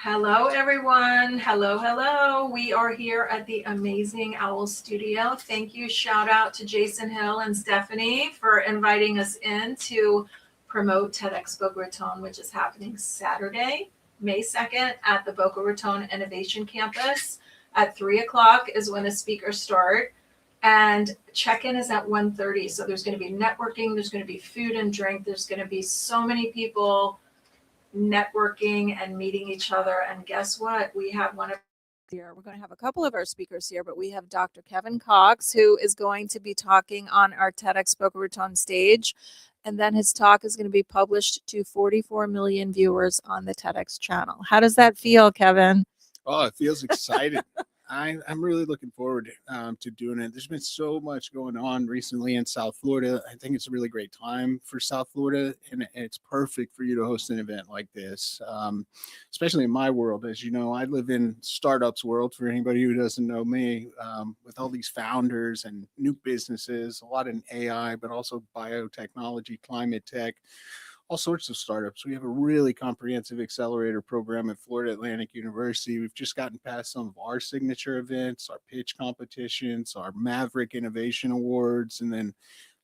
Hello, everyone. Hello, hello. We are here at the Amazing Owl Studio. Thank you. Shout out to Jason Hill and Stephanie for inviting us in to promote TEDx Boca Raton, which is happening Saturday, May 2nd at the Boca Raton Innovation Campus. At 3 o'clock is when the speakers start. And check-in is at 1:30. So there's going to be networking. There's going to be food and drink. There's going to be so many people networking and meeting each other. And guess what? We have one of here. We're going to have a couple of our speakers here, but we have Dr. Kevin Cox, who is going to be talking on our TEDx Boca Raton stage. And then his talk is going to be published to 44 million viewers on the TEDx channel. How does that feel, Kevin? Oh, it feels exciting. I'm really looking forward to doing it. There's been so much going on recently in South Florida. I think it's a really great time for South Florida, and it's perfect for you to host an event like this, especially in my world. As you know, I live in startups world, for anybody who doesn't know me, with all these founders and new businesses, a lot in AI, but also biotechnology, climate tech, all sorts of startups. We have a really comprehensive accelerator program at Florida Atlantic University. We've just gotten past some of our signature events, our pitch competitions, our Maverick Innovation Awards, and then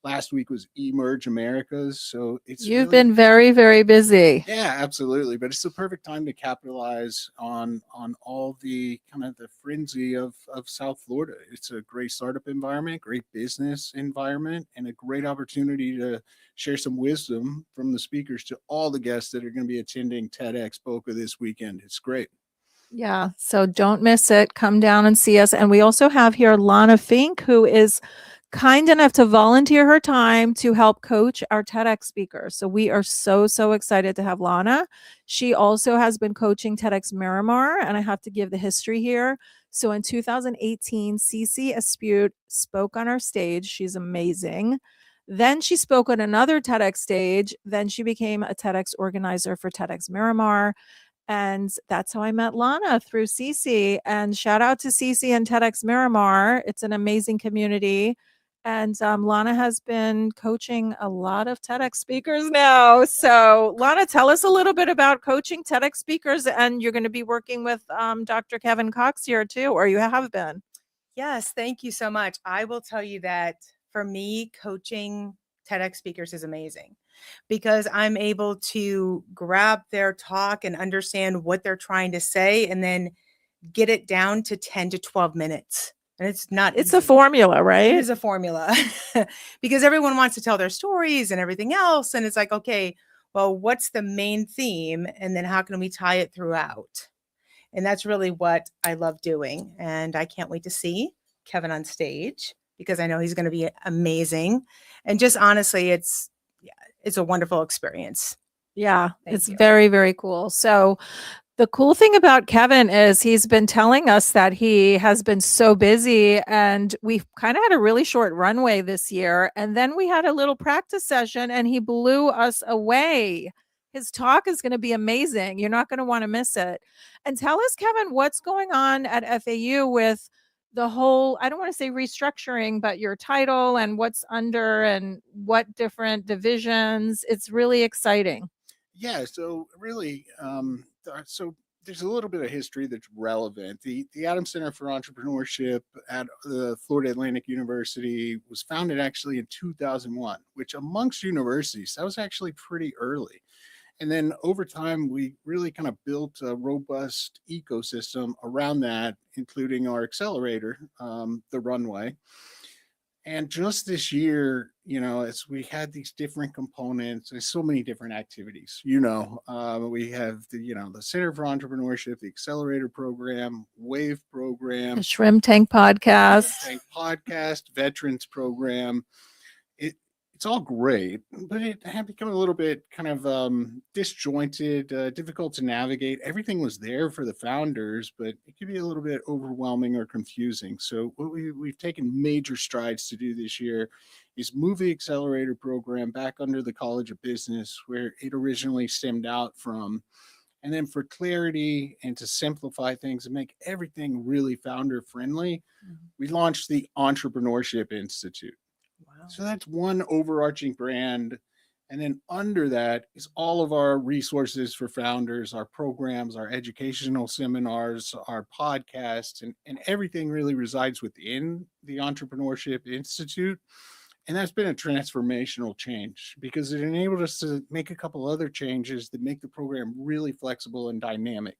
last week was Emerge Americas. So You've been very, very busy. Yeah, absolutely. But it's the perfect time to capitalize on all the kind of the frenzy of South Florida. It's a great startup environment, great business environment, and a great opportunity to share some wisdom from the speakers to all the guests that are going to be attending TEDx Boca this weekend. It's great. Yeah, so don't miss it. Come down and see us. And we also have here Lana Fink, who is kind enough to volunteer her time to help coach our TEDx speakers. So we are so excited to have Lana. She also has been coaching TEDx Miramar, and I have to give the history here. So in 2018, Cece Aspute spoke on our stage. She's amazing. Then she spoke on another TEDx stage. Then she became a TEDx organizer for TEDx Miramar. And that's how I met Lana, through Cece. And shout out to Cece and TEDx Miramar. It's an amazing community. And Lana has been coaching a lot of TEDx speakers now. So Lana, tell us a little bit about coaching TEDx speakers. And you're going to be working with Dr. Kevin Cox here too, or you have been. Yes, thank you so much. I will tell you that for me, coaching TEDx speakers is amazing because I'm able to grab their talk and understand what they're trying to say and then get it down to 10 to 12 minutes. And it's a formula, right? It is a formula because everyone wants to tell their stories and everything else. And it's like, okay, well, what's the main theme? And then how can we tie it throughout? And that's really what I love doing. And I can't wait to see Kevin on stage because I know he's going to be amazing. And just honestly, it's a wonderful experience. Yeah, it's very, very cool. So the cool thing about Kevin is he's been telling us that he has been so busy, and we've kind of had a really short runway this year. And then we had a little practice session and he blew us away. His talk is going to be amazing. You're not going to want to miss it. And tell us, Kevin, what's going on at FAU with the whole, I don't want to say restructuring, but your title and what's under and what different divisions. It's really exciting. Yeah, so really, so there's a little bit of history that's relevant. The Adams Center for Entrepreneurship at the Florida Atlantic University was founded actually in 2001, which amongst universities, that was actually pretty early. And then over time, we really kind of built a robust ecosystem around that, including our accelerator, the Runway. And just this year, as we had these different components, there's so many different activities. We have the Center for Entrepreneurship, the Accelerator Program, WAVE Program, the Shrimp Tank Podcast, Veterans Program. It's all great, but it had become a little bit kind of disjointed, difficult to navigate. Everything was there for the founders, but it could be a little bit overwhelming or confusing. So what we've taken major strides to do this year is move the accelerator program back under the College of Business, where it originally stemmed out from. And then for clarity and to simplify things and make everything really founder friendly, we launched the Entrepreneurship Institute. Wow. So that's one overarching brand. And then under that is all of our resources for founders, our programs, our educational seminars, our podcasts, and everything really resides within the Entrepreneurship Institute. And that's been a transformational change because it enabled us to make a couple other changes that make the program really flexible and dynamic.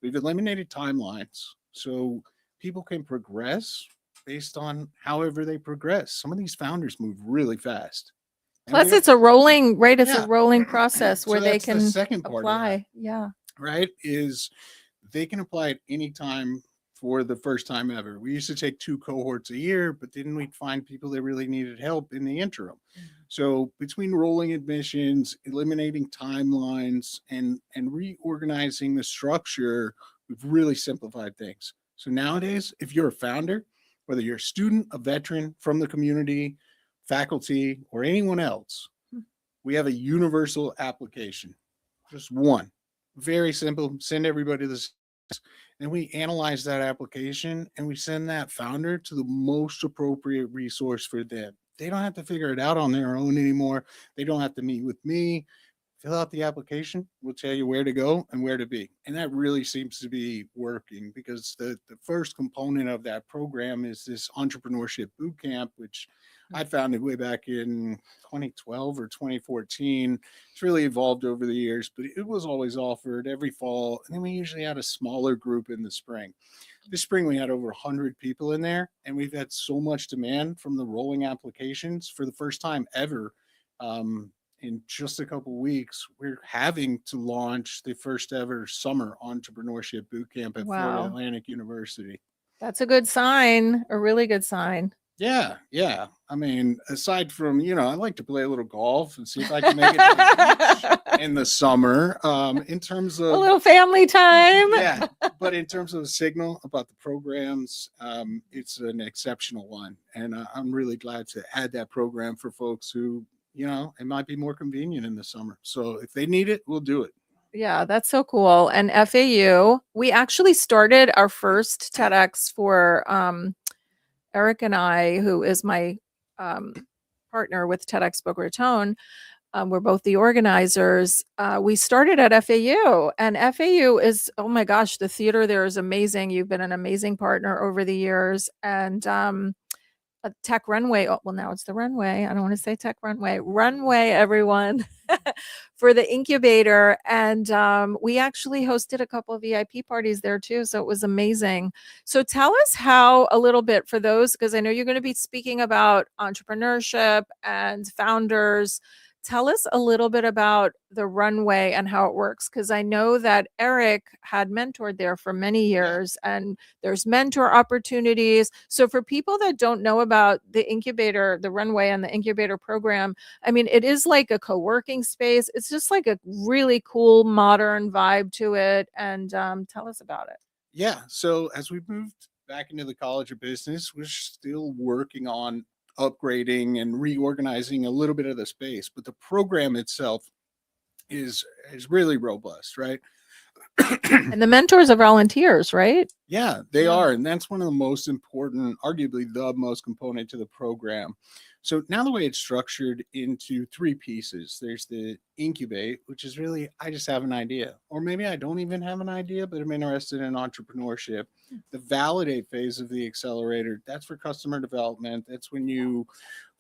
We've eliminated timelines so people can progress based on however they progress. Some of these founders move really fast. And Plus, we- it's a rolling, right? It's Yeah. a rolling process So where they that's the can second part of that. apply. Yeah. Right, is they can apply at any time for the first time ever. We used to take 2 cohorts a year, but then we'd find people that really needed help in the interim. So between rolling admissions, eliminating timelines, and reorganizing the structure, we've really simplified things. So nowadays, if you're a founder, whether you're a student, a veteran from the community, faculty, or anyone else, we have a universal application. Just one. Very simple. Send everybody this. And we analyze that application and we send that founder to the most appropriate resource for them. They don't have to figure it out on their own anymore. They don't have to meet with me. Fill out the application. We'll tell you where to go and where to be. And that really seems to be working because the first component of that program is this entrepreneurship boot camp, which I founded way back in 2012 or 2014. It's really evolved over the years, but it was always offered every fall. And then we usually had a smaller group in the spring. This spring, we had over 100 people in there, and we've had so much demand from the rolling applications for the first time ever. In just a couple of weeks, we're having to launch the first ever summer entrepreneurship boot camp at Florida Wow. Atlantic University. That's a good sign, a really good sign. Yeah, yeah. I mean, aside from, I like to play a little golf and see if I can make it to the beach in the summer. In terms of A little family time. yeah, but in terms of a signal about the programs, it's an exceptional one. And I'm really glad to add that program for folks who, it might be more convenient in the summer. So if they need it, we'll do it. Yeah, that's so cool. And FAU, we actually started our first TEDx for Eric and I, who is my partner with TEDx Boca Raton. We're both the organizers. We started at FAU, and FAU is, oh my gosh, the theater there is amazing. You've been an amazing partner over the years. And a Tech Runway. Oh, well, now it's the Runway. I don't want to say Tech Runway. Runway, everyone, for the incubator. And we actually hosted a couple of VIP parties there too. So it was amazing. So tell us how a little bit for those, because I know you're going to be speaking about entrepreneurship and founders. Tell us a little bit about the Runway and how it works, because I know that Eric had mentored there for many years and there's mentor opportunities. So for people that don't know about the incubator, the Runway and the incubator program, I mean, it is like a co-working space. It's just like a really cool modern vibe to it. And tell us about it. Yeah. So as we moved back into the College of Business, we're still working on upgrading and reorganizing a little bit of the space, but the program itself is really robust, right? And the mentors are volunteers, right? Yeah, they are. And that's one of the most important, arguably the most component to the program. So now the way it's structured into 3 pieces, there's the incubate, which is really, I just have an idea, or maybe I don't even have an idea, but I'm interested in entrepreneurship. The validate phase of the accelerator, that's for customer development. That's when you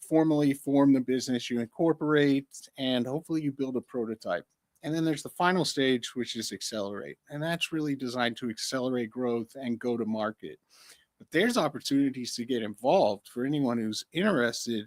formally form the business, you incorporate, and hopefully you build a prototype. And then there's the final stage, which is accelerate. And that's really designed to accelerate growth and go to market. But there's opportunities to get involved for anyone who's interested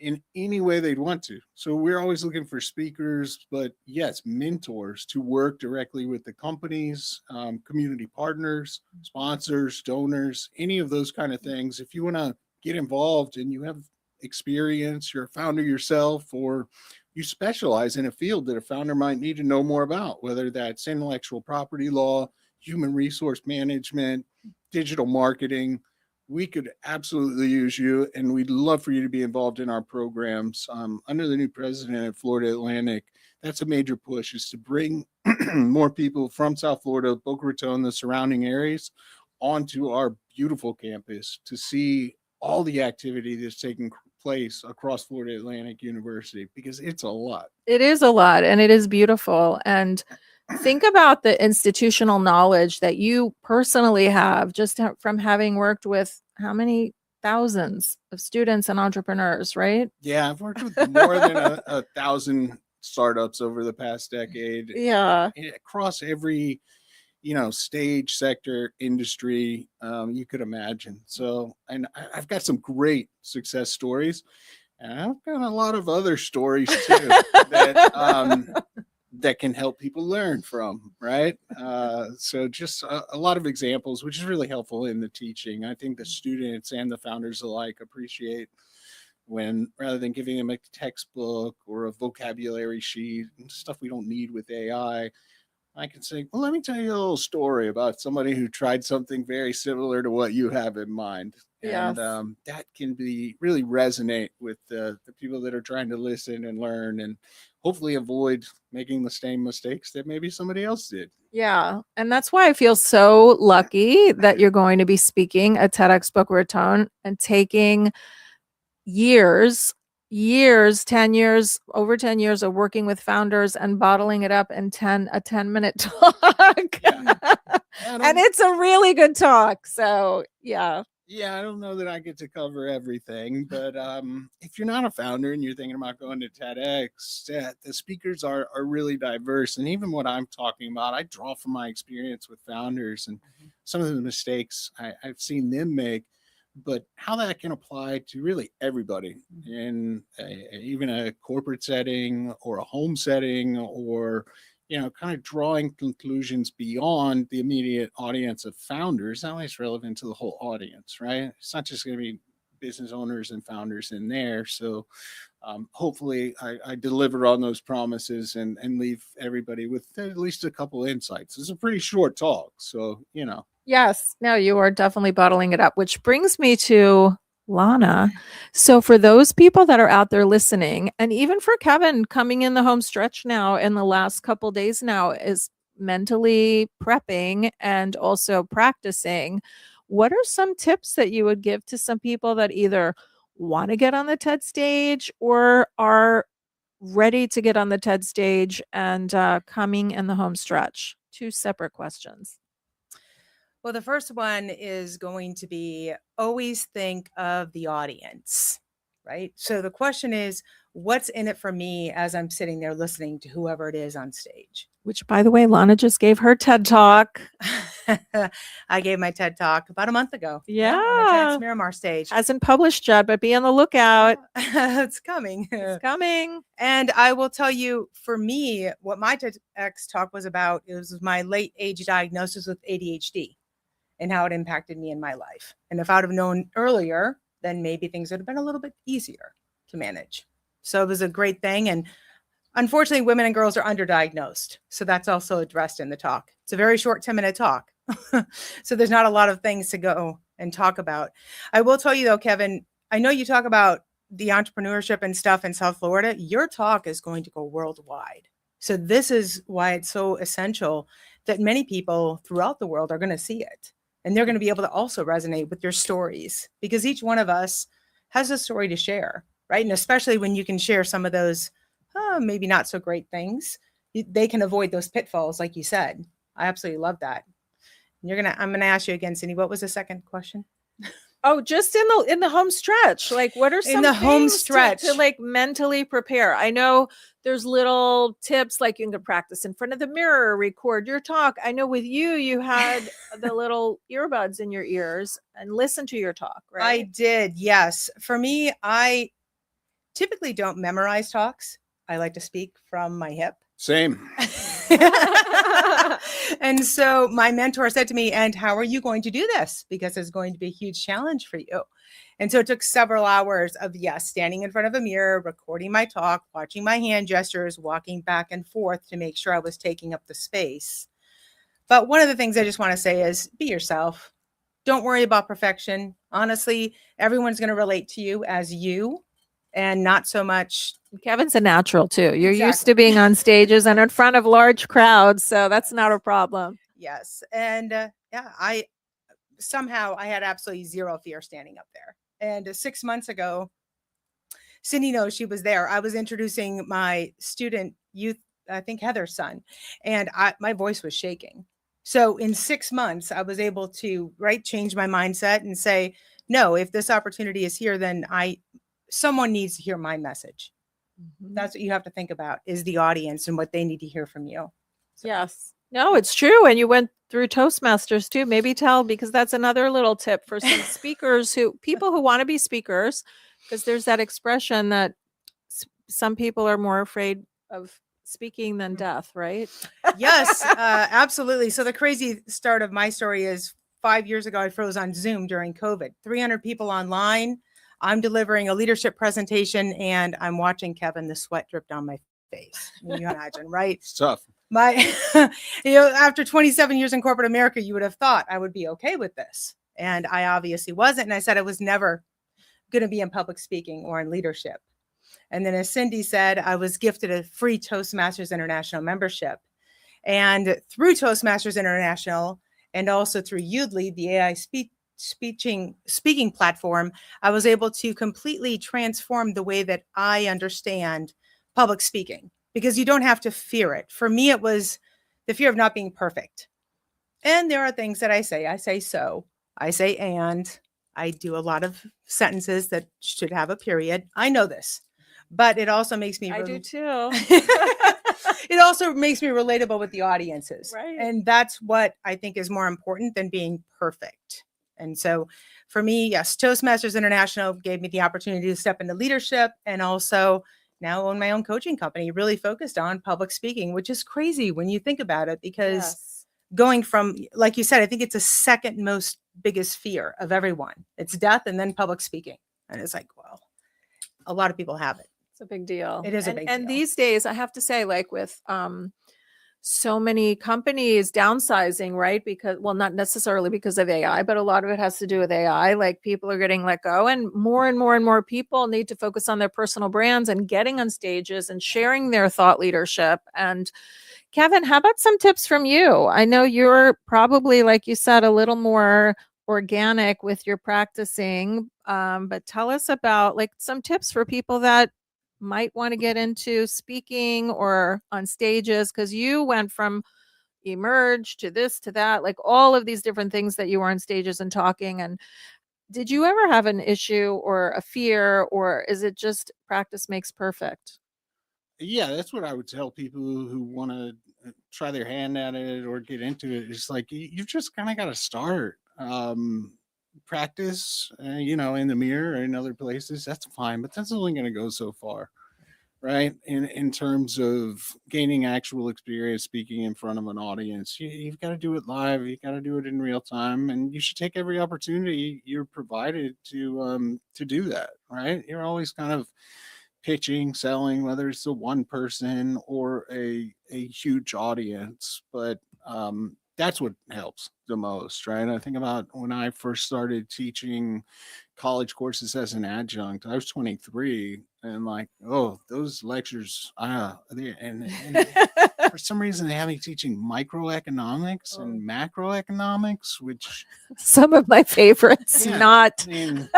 in any way they'd want to. So we're always looking for speakers, but yes, mentors to work directly with the companies, community partners, sponsors, donors, any of those kind of things. If you want to get involved and you have experience, you're a founder yourself, or you specialize in a field that a founder might need to know more about, whether that's intellectual property law, human resource management, digital marketing, we could absolutely use you, and we'd love for you to be involved in our programs. Under the new president at Florida Atlantic, that's a major push, is to bring more people from South Florida, Boca Raton, the surrounding areas, onto our beautiful campus to see all the activity that's taking place across Florida Atlantic University because it's a lot. It is a lot and it is beautiful. And think about the institutional knowledge that you personally have just from having worked with how many thousands of students and entrepreneurs, right? Yeah, I've worked with more than 1,000 startups over the past decade. Yeah. Across every, stage, sector, industry, you could imagine. So, and I've got some great success stories, and I've got a lot of other stories too that can help people learn from, right? So just a lot of examples, which is really helpful in the teaching. I think the students and the founders alike appreciate when, rather than giving them a textbook or a vocabulary sheet and stuff we don't need with AI, I can say, well, let me tell you a little story about somebody who tried something very similar to what you have in mind. Yes. And that can be really resonate with the people that are trying to listen and learn and hopefully avoid making the same mistakes that maybe somebody else did. Yeah. And that's why I feel so lucky that you're going to be speaking at TEDx Boca Raton and taking years, 10 years, over 10 years of working with founders and bottling it up in a 10-minute talk. Yeah. And it's a really good talk. So yeah. Yeah, I don't know that I get to cover everything, but if you're not a founder and you're thinking about going to TEDx, the speakers are really diverse. And even what I'm talking about, I draw from my experience with founders and some of the mistakes I've seen them make, but how that can apply to really everybody in even a corporate setting or a home setting, or kind of drawing conclusions beyond the immediate audience of founders. That way it's relevant to the whole audience, right? It's not just going to be business owners and founders in there. So hopefully I deliver on those promises and leave everybody with at least a couple insights. It's a pretty short talk. So, Yes. No, you are definitely bottling it up, which brings me to Lana. So for those people that are out there listening, and even for Kevin coming in the home stretch now in the last couple days now is mentally prepping and also practicing, what are some tips that you would give to some people that either want to get on the TED stage or are ready to get on the TED stage and coming in the home stretch? Two separate questions. Well, the first one is going to be always think of the audience, right? So the question is, what's in it for me as I'm sitting there listening to whoever it is on stage? Which, by the way, Lana just gave her TED Talk. I gave my TED Talk about a month ago. Yeah. On the TEDx Miramar stage. Hasn't published yet, but be on the lookout. It's coming. It's coming. And I will tell you, for me, what my TEDx talk was about, it was my late age diagnosis with ADHD and how it impacted me in my life. And if I would have known earlier, then maybe things would have been a little bit easier to manage. So it was a great thing. And unfortunately, women and girls are underdiagnosed. So that's also addressed in the talk. It's a very short 10-minute talk. So there's not a lot of things to go and talk about. I will tell you though, Kevin, I know you talk about the entrepreneurship and stuff in South Florida. Your talk is going to go worldwide. So this is why it's so essential that many people throughout the world are going to see it. And they're going to be able to also resonate with your stories, because each one of us has a story to share, right? And especially when you can share some of those maybe not so great things, they can avoid those pitfalls, like you said. I absolutely love that. I'm gonna ask you again, Cindy. What was the second question? Oh, just in the home stretch. Like, what are some in the home things stretch to like mentally prepare? I know there's little tips like you can practice in front of the mirror, record your talk. I know with you had the little earbuds in your ears and listen to your talk, right? I did, yes. For me, I typically don't memorize talks. I like to speak from my hip. Same. And so my mentor said to me, and how are you going to do this? Because it's going to be a huge challenge for you. And so it took several hours of, standing in front of a mirror, recording my talk, watching my hand gestures, walking back and forth to make sure I was taking up the space. But one of the things I just want to say is be yourself. Don't worry about perfection. Honestly, everyone's going to relate to you as you, and not so much. Kevin's a natural too. You're used Exactly. to being on stages and in front of large crowds, so that's not a problem. Yes. And I had absolutely zero fear standing up there. And 6 months ago, Cindy knows, she was there. I was introducing my student youth, I think Heather's son, and my voice was shaking. So in 6 months, I was able to change my mindset and say, no, if this opportunity is here, then someone needs to hear my message. That's what you have to think about, is the audience and what they need to hear from you. So. Yes. No, it's true. And you went through Toastmasters too. Maybe because that's another little tip for some speakers people who want to be speakers, because there's that expression that some people are more afraid of speaking than death, right? Yes, absolutely. So the crazy start of my story is 5 years ago, I froze on Zoom during COVID, 300 people online. I'm delivering a leadership presentation and I'm watching Kevin, the sweat dripped on my face. You imagine, right? It's tough. After 27 years in corporate America, you would have thought I would be okay with this. And I obviously wasn't. And I said I was never going to be in public speaking or in leadership. And then as Cindy said, I was gifted a free Toastmasters International membership. And through Toastmasters International and also through Udly, the AI speaking platform, I was able to completely transform the way that I understand public speaking, because you don't have to fear it. For me, it was the fear of not being perfect. And there are things that I say so, I say, and I do a lot of sentences that should have a period. I know this, but it also makes me. I do too. It also makes me relatable with the audiences. Right. And that's what I think is more important than being perfect. And so for me, yes, Toastmasters International gave me the opportunity to step into leadership, and also now own my own coaching company, really focused on public speaking, which is crazy when you think about it, because going from, like you said, I think it's the second most biggest fear of everyone. It's death and then public speaking. And it's like, well, a lot of people have it. It's a big deal. It is a big deal. And these days, I have to say, like with so many companies downsizing, right? Because, well, not necessarily because of AI, but a lot of it has to do with AI. Like people are getting let go, and more people need to focus on their personal brands and getting on stages and sharing their thought leadership. And Kevin, how about some tips from you? I know you're probably, like you said, a little more organic with your practicing, but tell us about like some tips for people that might want to get into speaking or on stages, because you went from Emerge to this to that, like all of these different things that you were on stages and talking. And did you ever have an issue or a fear, or is it just practice makes perfect? Yeah, that's what I would tell people who want to try their hand at it or get into it. It's like you just kind of got to start. Practice, in the mirror or in other places, that's fine, but that's only going to go so far, right? In terms of gaining actual experience speaking in front of an audience, you've got to do it live. You got to do it in real time, and you should take every opportunity you're provided to do that, right? You're always kind of pitching, selling, whether it's a one person or a huge audience, but that's what helps the most, right? I think about when I first started teaching college courses as an adjunct, I was 23, and like, oh, those lectures, and for some reason they have me teaching microeconomics and macroeconomics, which some of my favorites, not. I mean,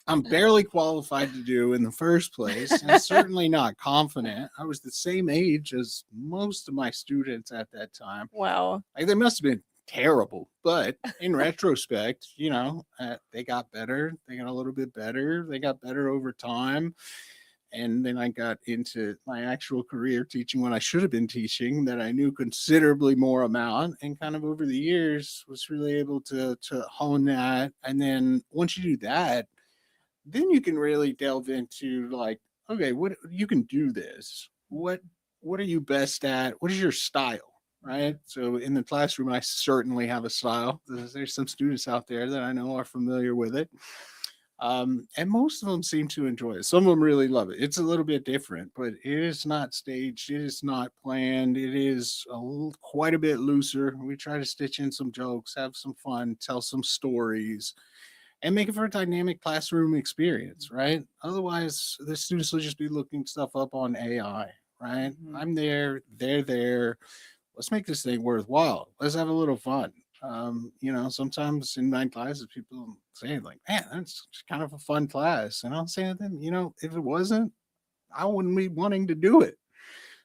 I'm barely qualified to do in the first place, and certainly not confident. I was the same age as most of my students at that time. Wow. Like, they must have been terrible, but in retrospect, they got better. They got a little bit better. They got better over time. And then I got into my actual career teaching what I should have been teaching, that I knew considerably more amount, and kind of over the years was really able to hone that. And then once you do that, then you can really delve into like, okay, what you can do this. What are you best at? What is your style? Right. So in the classroom, I certainly have a style. There's some students out there that I know are familiar with it. And most of them seem to enjoy it. Some of them really love it. It's a little bit different, but it is not staged. It is not planned. It is quite a bit looser. We try to stitch in some jokes, have some fun, tell some stories, and make it for a dynamic classroom experience, right? Otherwise, the students will just be looking stuff up on AI, right? I'm there, they're there. Let's make this thing worthwhile. Let's have a little fun. Sometimes in my classes, people say like, man, that's kind of a fun class. And I'll say to them, if it wasn't, I wouldn't be wanting to do it.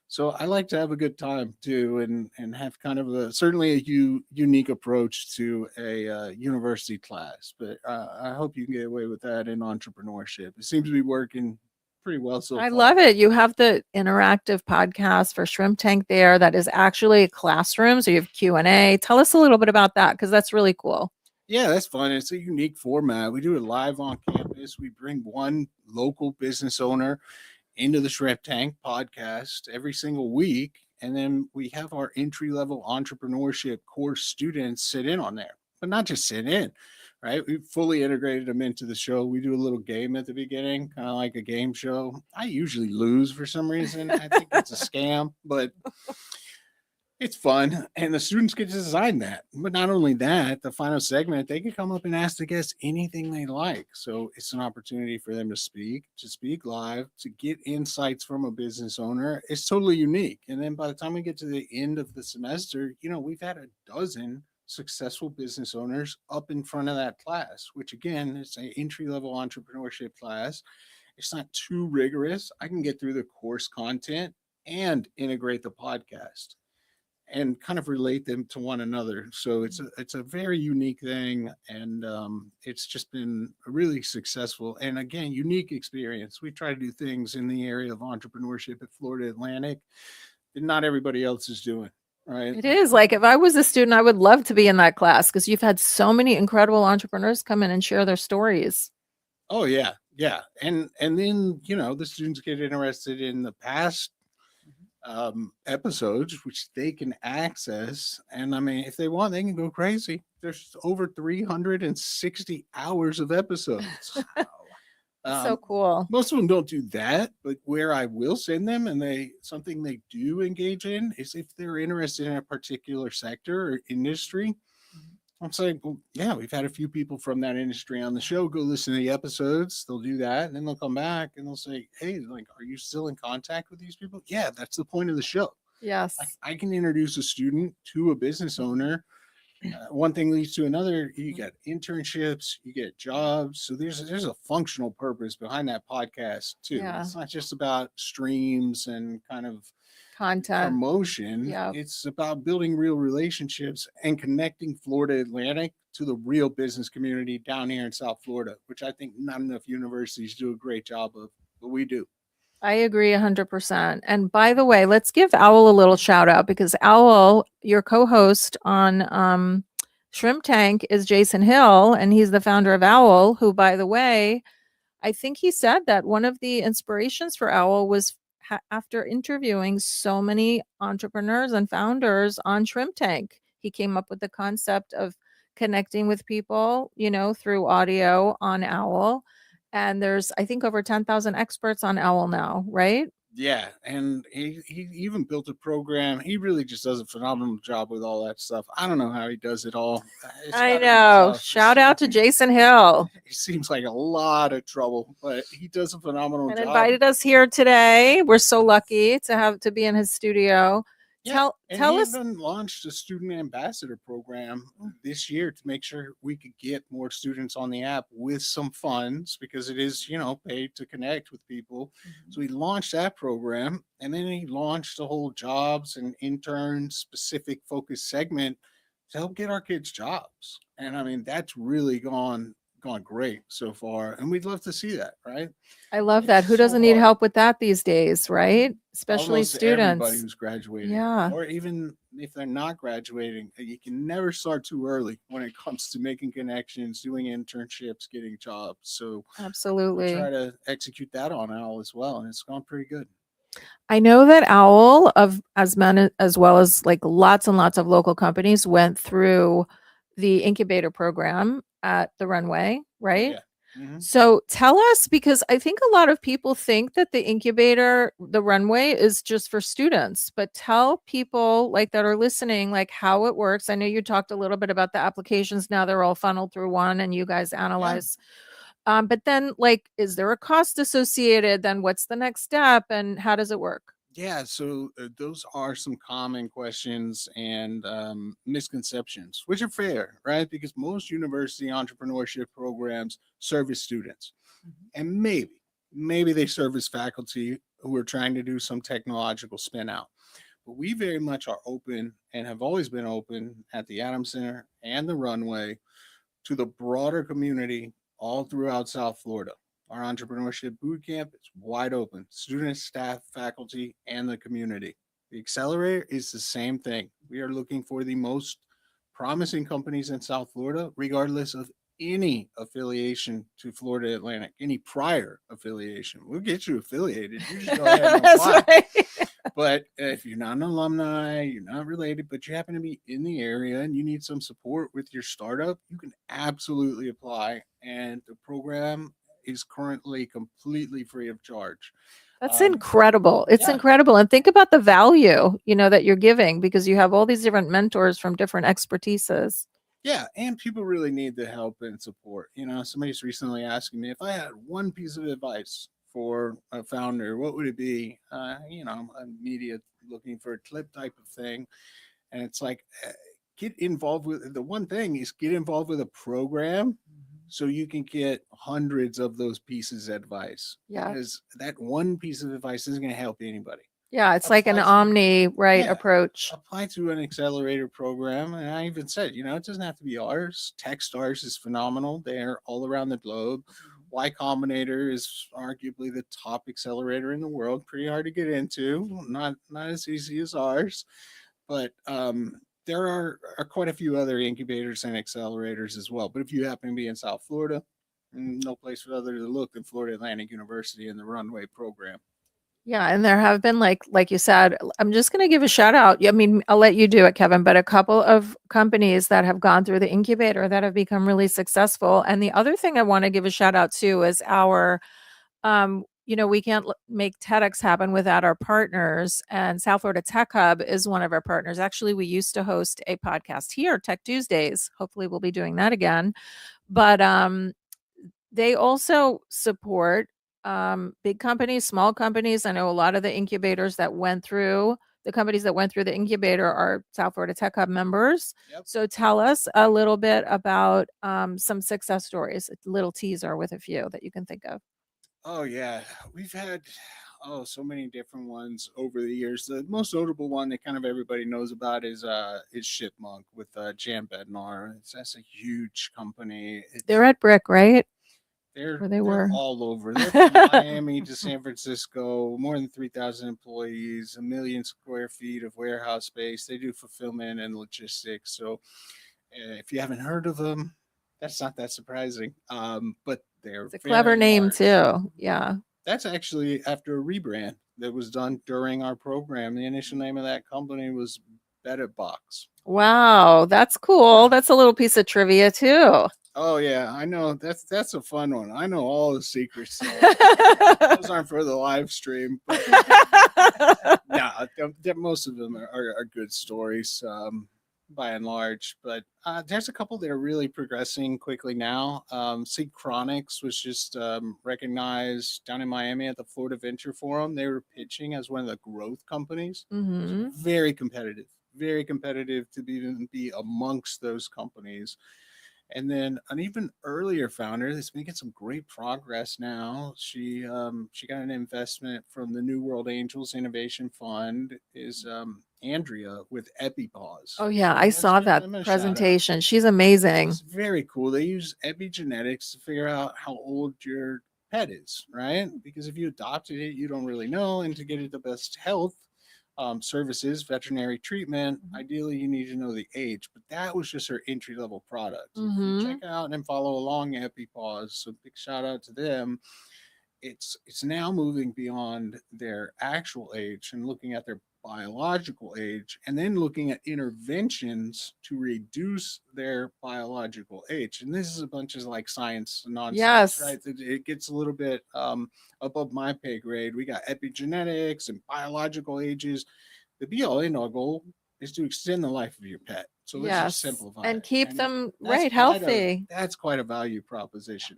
So I like to have a good time too, and have kind of certainly a unique approach to a university class. But I hope you can get away with that in entrepreneurship. It seems to be working pretty well so I far. love it. You have the interactive podcast for Shrimp Tank there that is actually a classroom. So you have Q&A. Tell us a little bit about that because that's really cool. Yeah, that's fun. It's a unique format. We do it live on campus. We bring one local business owner into the Shrimp Tank podcast every single week. And then we have our entry level entrepreneurship course students sit in on there, but not just sit in, right? We fully integrated them into the show. We do a little game at the beginning, kind of like a game show. I usually lose for some reason. I think it's a scam, but it's fun, and the students get to design that. But not only that, the final segment, they can come up and ask the guests anything they like. So it's an opportunity for them to speak live, to get insights from a business owner. It's totally unique. And then by the time we get to the end of the semester, we've had a dozen successful business owners up in front of that class, which again, is an entry-level entrepreneurship class. It's not too rigorous. I can get through the course content and integrate the podcast and kind of relate them to one another. So it's a very unique thing, and it's just been a really successful and again unique experience. We try to do things in the area of entrepreneurship at Florida Atlantic that not everybody else is doing. Right? It is like if I was a student, I would love to be in that class because you've had so many incredible entrepreneurs come in and share their stories. Oh yeah, and then the students get interested in the past episodes, which they can access. And I mean, if they want, they can go crazy. There's over 360 hours of episodes. So cool. Most of them don't do that, but where I will send them and something they do engage in is if they're interested in a particular sector or industry. I'm saying, well, yeah, we've had a few people from that industry on the show. Go listen to the episodes. They'll do that. And then they'll come back and they'll say, hey, like, are you still in contact with these people? Yeah, that's the point of the show. Yes. I can introduce a student to a business owner. One thing leads to another. You get internships, you get jobs. So there's a functional purpose behind that podcast too. Yeah. It's not just about streams and kind of Content. promotion. Yep. It's about building real relationships and connecting Florida Atlantic to the real business community down here in South Florida, which I think not enough universities do a great job of, but we do. I agree 100%. And by the way, let's give Owl a little shout out because Owl, your co-host on Shrimp Tank, is Jason Hill, and he's the founder of Owl, who, by the way, I think he said that one of the inspirations for Owl was after interviewing so many entrepreneurs and founders on Shrimp Tank. He came up with the concept of connecting with people, through audio on Owl. And there's, I think, over 10,000 experts on Owl now, right? Yeah. And he even built a program. He really just does a phenomenal job with all that stuff. I don't know how he does it all. I know. Shout out to Jason Hill. He seems like a lot of trouble, but he does a phenomenal And job. invited us here today. We're so lucky to be in his studio. Yeah, Tell he us. even launched a student ambassador program this year to make sure we could get more students on the app with some funds because it is, paid to connect with people. So he launched that program, and then he launched a whole jobs and intern specific focus segment to help get our kids jobs. And I mean, that's really gone great so far, and we'd love to see that, right? I love that. Who so doesn't need hard. help with that these days, right? Especially Almost everybody students. who's graduating, Yeah. or even if they're not graduating, you can never start too early when it comes to making connections, doing internships, getting jobs. So Absolutely. we try to execute that on Owl as well, and it's gone pretty good. I know that Owl, as well as like lots and lots of local companies, went through the incubator program at the Runway, right? Yeah. Mm-hmm. So tell us, because I think a lot of people think that the incubator, the Runway, is just for students, but tell people like that are listening, like how it works. I know you talked a little bit about the applications. Now they're all funneled through one and you guys analyze. But then like, is there a cost associated? Then what's the next step and how does it work? Yeah, so those are some common questions and misconceptions, which are fair, right? Because most university entrepreneurship programs service students, and maybe they service faculty who are trying to do some technological spin out. But we very much are open and have always been open at the Adams Center and the Runway to the broader community all throughout South Florida. Our entrepreneurship boot camp is wide open. Students, staff, faculty, and the community. The accelerator is the same thing. We are looking for the most promising companies in South Florida, regardless of any affiliation to Florida Atlantic, any prior affiliation. We'll get you affiliated. You just go ahead and apply. That's right. But if you're not an alumni, you're not related, but you happen to be in the area and you need some support with your startup, you can absolutely apply. And the program is currently completely free of charge. That's incredible. It's yeah. incredible. And think about the value, that you're giving, because you have all these different mentors from different expertises. Yeah, and people really need the help and support. Somebody's recently asking me if I had one piece of advice for a founder, what would it be? I'm a media looking for a clip type of thing. And it's like, get involved with the one thing is get involved with a program so you can get hundreds of those pieces of advice. Yeah. Because that one piece of advice isn't going to help anybody. Yeah. It's like an omni approach. Apply to an accelerator program. And I even said, it doesn't have to be ours. Techstars is phenomenal. They're all around the globe. Y Combinator is arguably the top accelerator in the world. Pretty hard to get into. Not as easy as ours. But there are quite a few other incubators and accelerators as well. But if you happen to be in South Florida, no place other to look than Florida Atlantic University and the Runway program. Yeah. And there have been, like you said, I'm just going to give a shout out. I mean, I'll let you do it, Kevin, but a couple of companies that have gone through the incubator that have become really successful. And the other thing I want to give a shout out to is our, we can't make TEDx happen without our partners. And South Florida Tech Hub is one of our partners. Actually, we used to host a podcast here, Tech Tuesdays. Hopefully we'll be doing that again. But they also support big companies, small companies. I know a lot of the incubators that went through the companies that went through the incubator are South Florida Tech Hub members. Yep. So tell us a little bit about some success stories, a little teaser with a few that you can think of. Oh yeah, we've had so many different ones over the years. The most notable one that kind of everybody knows about is Shipmonk with Jan Bednar. That's a huge company. They're at Brick, right? They're were all over. They're from Miami to San Francisco, more than 3,000 employees, 1 million square feet of warehouse space. They do fulfillment and logistics. So if you haven't heard of them, that's not that surprising. But they're it's a clever name too. Yeah. That's actually after a rebrand that was done during our program. The initial name of that company was Better Box. Wow, that's cool. That's a little piece of trivia too. Oh yeah, I know. That's a fun one. I know all the secrets. So those aren't for the live stream. But most of them are good stories by and large. But there's a couple that are really progressing quickly now. Synchronics was just recognized down in Miami at the Florida Venture Forum. They were pitching as one of the growth companies. Mm-hmm. So very competitive to be amongst those companies. And then an even earlier founder that's making some great progress now. She got an investment from the New World Angels Innovation Fund. Is Andrea with EpiPause. Oh yeah, I saw that presentation. She's amazing. It's very cool. They use epigenetics to figure out how old your pet is, right? Because if you adopted it, you don't really know, and to get it the best health services, veterinary treatment, ideally you need to know the age, but that was just her entry-level product. Mm-hmm. Check out and follow along EpiPause. So big shout out to them. It's now moving beyond their actual age and looking at their biological age, and then looking at interventions to reduce their biological age. And this is a bunch of like science nonsense, yes, right? It gets a little bit above my pay grade. We got epigenetics and biological ages. The be-all end-all goal is to extend the life of your pet. So let's just simplify and keep them that's healthy. That's quite a value proposition.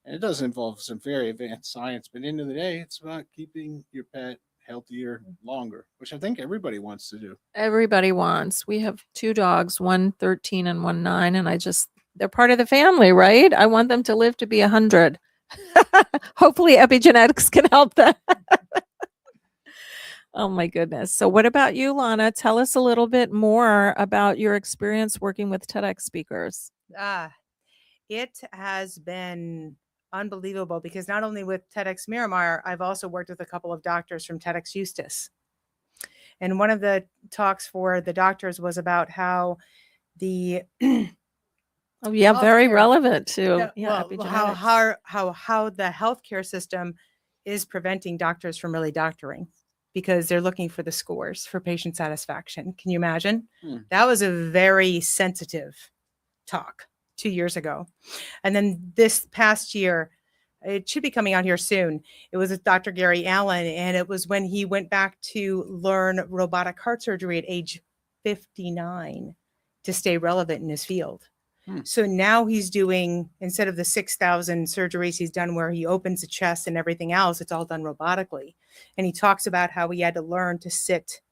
And it does involve some very advanced science, but at the end of the day, it's about keeping your pet healthier longer, which I think everybody wants to do. Everybody wants. We have 2 dogs, one 13 and one 9, and they're part of the family, right? I want them to live to be 100. Hopefully epigenetics can help that. Oh my goodness. So what about you, Lana? Tell us a little bit more about your experience working with TEDx speakers. It has been unbelievable because not only with TEDx Miramar, I've also worked with a couple of doctors from TEDx Eustis. And one of the talks for the doctors was about how the Oh yeah, very healthcare- relevant to well, epigenetics. how the healthcare system is preventing doctors from really doctoring because they're looking for the scores for patient satisfaction. Can you imagine? That was a very sensitive talk 2 years ago. And then this past year, it should be coming out here soon. It was with Dr. Gary Allen, and it was when he went back to learn robotic heart surgery at age 59 to stay relevant in his field. So now he's doing, instead of the 6,000 surgeries he's done where he opens the chest and everything else, it's all done robotically. And he talks about how he had to learn to sit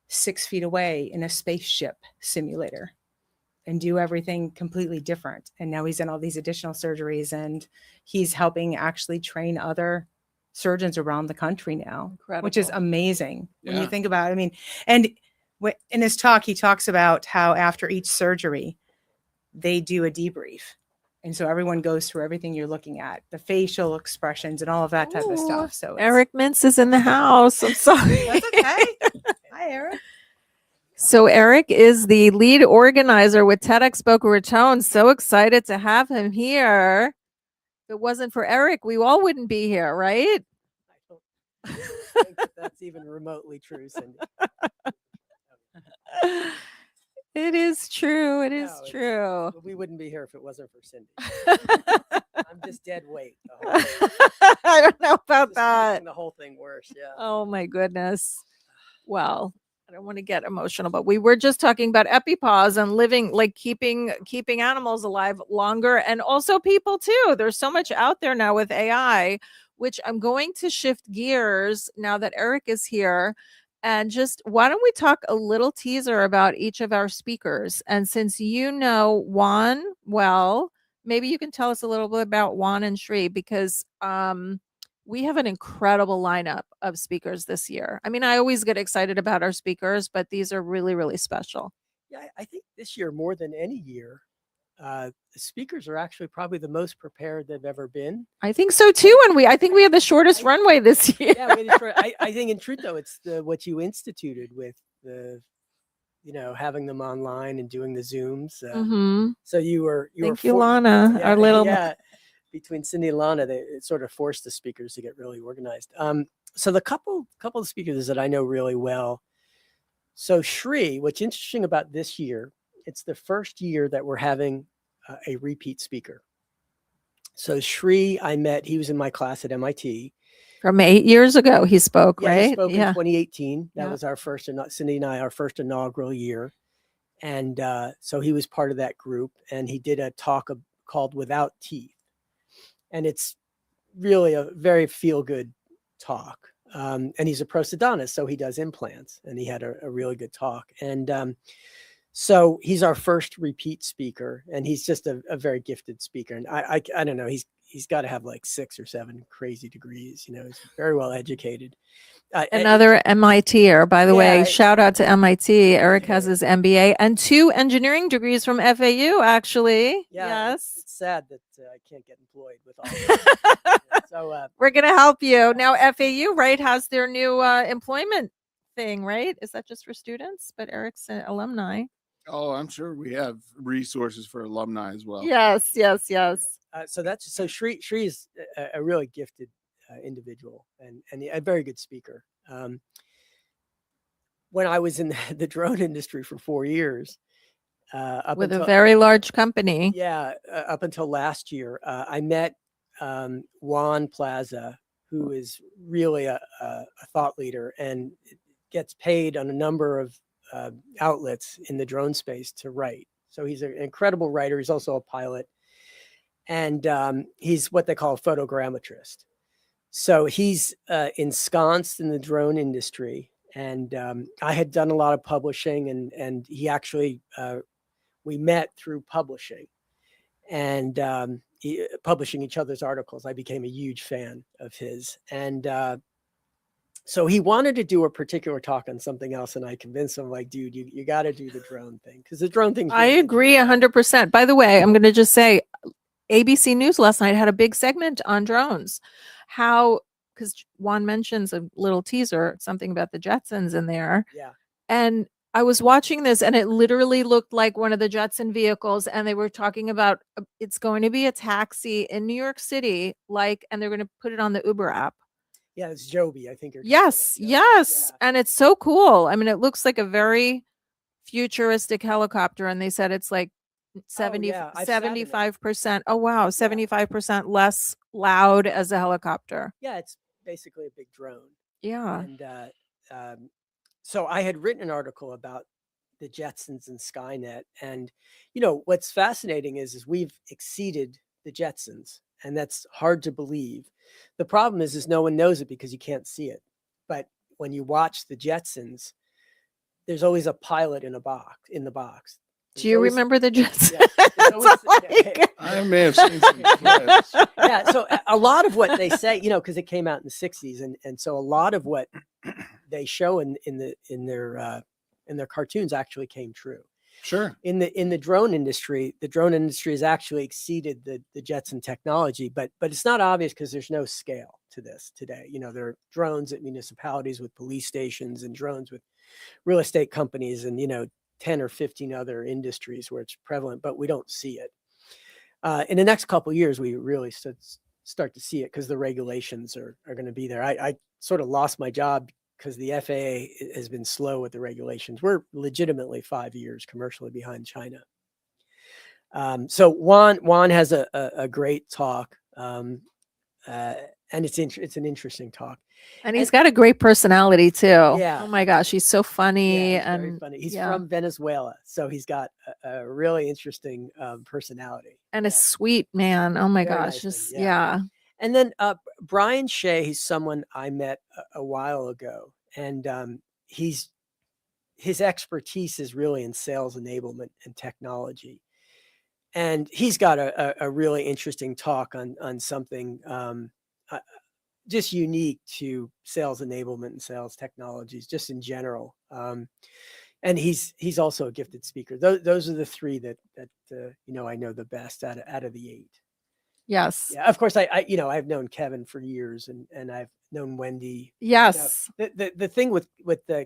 6 feet away in a spaceship simulator and do everything completely different. And now he's done all these additional surgeries, and he's helping actually train other surgeons around the country now, which is amazing when you think about it. I mean, and in his talk, he talks about how after each surgery, they do a debrief. And so everyone goes through everything you're looking at, the facial expressions and all of that type of stuff. So Eric Mintz is in the house. I'm sorry. That's okay. Hi, Eric. So Eric is the lead organizer with TEDx Boca Raton. So excited to have him here. If it wasn't for Eric, we all wouldn't be here, right? I don't think that's even remotely true, Cindy. It is true. It is No, true. We wouldn't be here if it wasn't for Cindy. I'm just dead weight. The whole thing. I don't know about Just that. making the whole thing worse. Yeah. Oh my goodness. Well, I don't want to get emotional, but we were just talking about EpiPause and living, like keeping animals alive longer, and also people too. There's so much out there now with AI, which I'm going to shift gears now that Eric is here. And just why don't we talk a little teaser about each of our speakers? And since you know Juan well, maybe you can tell us a little bit about Juan and Shri, because we have an incredible lineup of speakers this year. I mean, I always get excited about our speakers, but these are really, really special. Yeah, I think this year more than any year, the speakers are actually probably the most prepared they've ever been. I think so too. And I think we have the shortest runway this year. Yeah, I think in truth though, it's what you instituted with the, having them online and doing the Zooms. So you were Thank you, Lana. Yeah, Our little between Cindy and Lana, it sort of forced the speakers to get really organized. So the couple of speakers that I know really well. So Shri, what's interesting about this year, it's the first year that we're having a repeat speaker. So Shri, I met, he was in my class at MIT. From 8 years ago, he spoke, Yeah, right? he spoke in 2018. That was our first, Cindy and I, our first inaugural year. And so he was part of that group, and he did a talk called Without Teeth. And it's really a very feel-good talk. And he's a prosthodontist, so he does implants, and he had a really good talk. And so he's our first repeat speaker, and he's just a very gifted speaker. And I don't know, he's got to have like 6 or 7 crazy degrees. He's very well educated. Another MITer, by the way. Shout out to MIT. Eric has his MBA and 2 engineering degrees from FAU, actually. Yeah, yes. It's sad that I can't get employed with all this. So we're going to help you. Now, FAU, right, has their new employment thing, right? Is that just for students? But Eric's an alumni. Oh, I'm sure we have resources for alumni as well. Yes. So Shri is a really gifted individual and a very good speaker. When I was in the drone industry for 4 years, with a very large company. Yeah, up until last year, I met Juan Plaza, who is really a thought leader and gets paid on a number of outlets in the drone space to write. So he's an incredible writer. He's also a pilot, and he's what they call a photogrammetrist. So he's ensconced in the drone industry, and I had done a lot of publishing, and he actually we met through publishing, and publishing each other's articles. I became a huge fan of his, and so he wanted to do a particular talk on something else, and I convinced him, like, dude, you got to do the drone thing, because the drone thing. I agree 100%. By the way, I'm going to just say, ABC News last night had a big segment on drones. How, because Juan mentions a little teaser, something about the Jetsons in there. Yeah. And I was watching this, and it literally looked like one of the Jetson vehicles. And they were talking about it's going to be a taxi in New York City, and they're going to put it on the Uber app. Yeah, it's Joby, I think. Yes, yes. Yeah. And it's so cool. I mean, it looks like a very futuristic helicopter. And they said it's like 75%. Oh, wow. 75% less loud as a helicopter. Yeah, it's basically a big drone. Yeah. And so I had written an article about the Jetsons and Skynet. And, what's fascinating is we've exceeded the Jetsons. And that's hard to believe. The problem is no one knows it because you can't see it. But when you watch the Jetsons, there's always a pilot in the box. Do you remember the Jetsons? Yeah, I may have seen some clips. Yeah, so a lot of what they say, because it came out in the 60s, and so a lot of what they show in their cartoons actually came true. Sure. In the drone industry, has actually exceeded the Jetson technology, but it's not obvious because there's no scale to this today. There are drones at municipalities with police stations, and drones with real estate companies, and 10 or 15 other industries where it's prevalent, but we don't see it. In the next couple of years, we really start to see it because the regulations are going to be there. I sort of lost my job because the FAA has been slow with the regulations. We're legitimately 5 years commercially behind China. So Juan has a great talk, and it's an interesting talk. And he's got a great personality too. Yeah. Oh my gosh, he's so funny. Yeah, he's and very funny. He's from Venezuela, so he's got a really interesting personality. And a sweet man. Oh my Very gosh. nice Just man, yeah. yeah. And then Brian Shea, he's someone I met a while ago, and his expertise is really in sales enablement and technology. And he's got a really interesting talk on something just unique to sales enablement and sales technologies, just in general. And he's also a gifted speaker. Those are the three that I know the best out of the 8. Yes. Yeah. Of course, I've known Kevin for years, and I've known Wendi. Yes. The thing with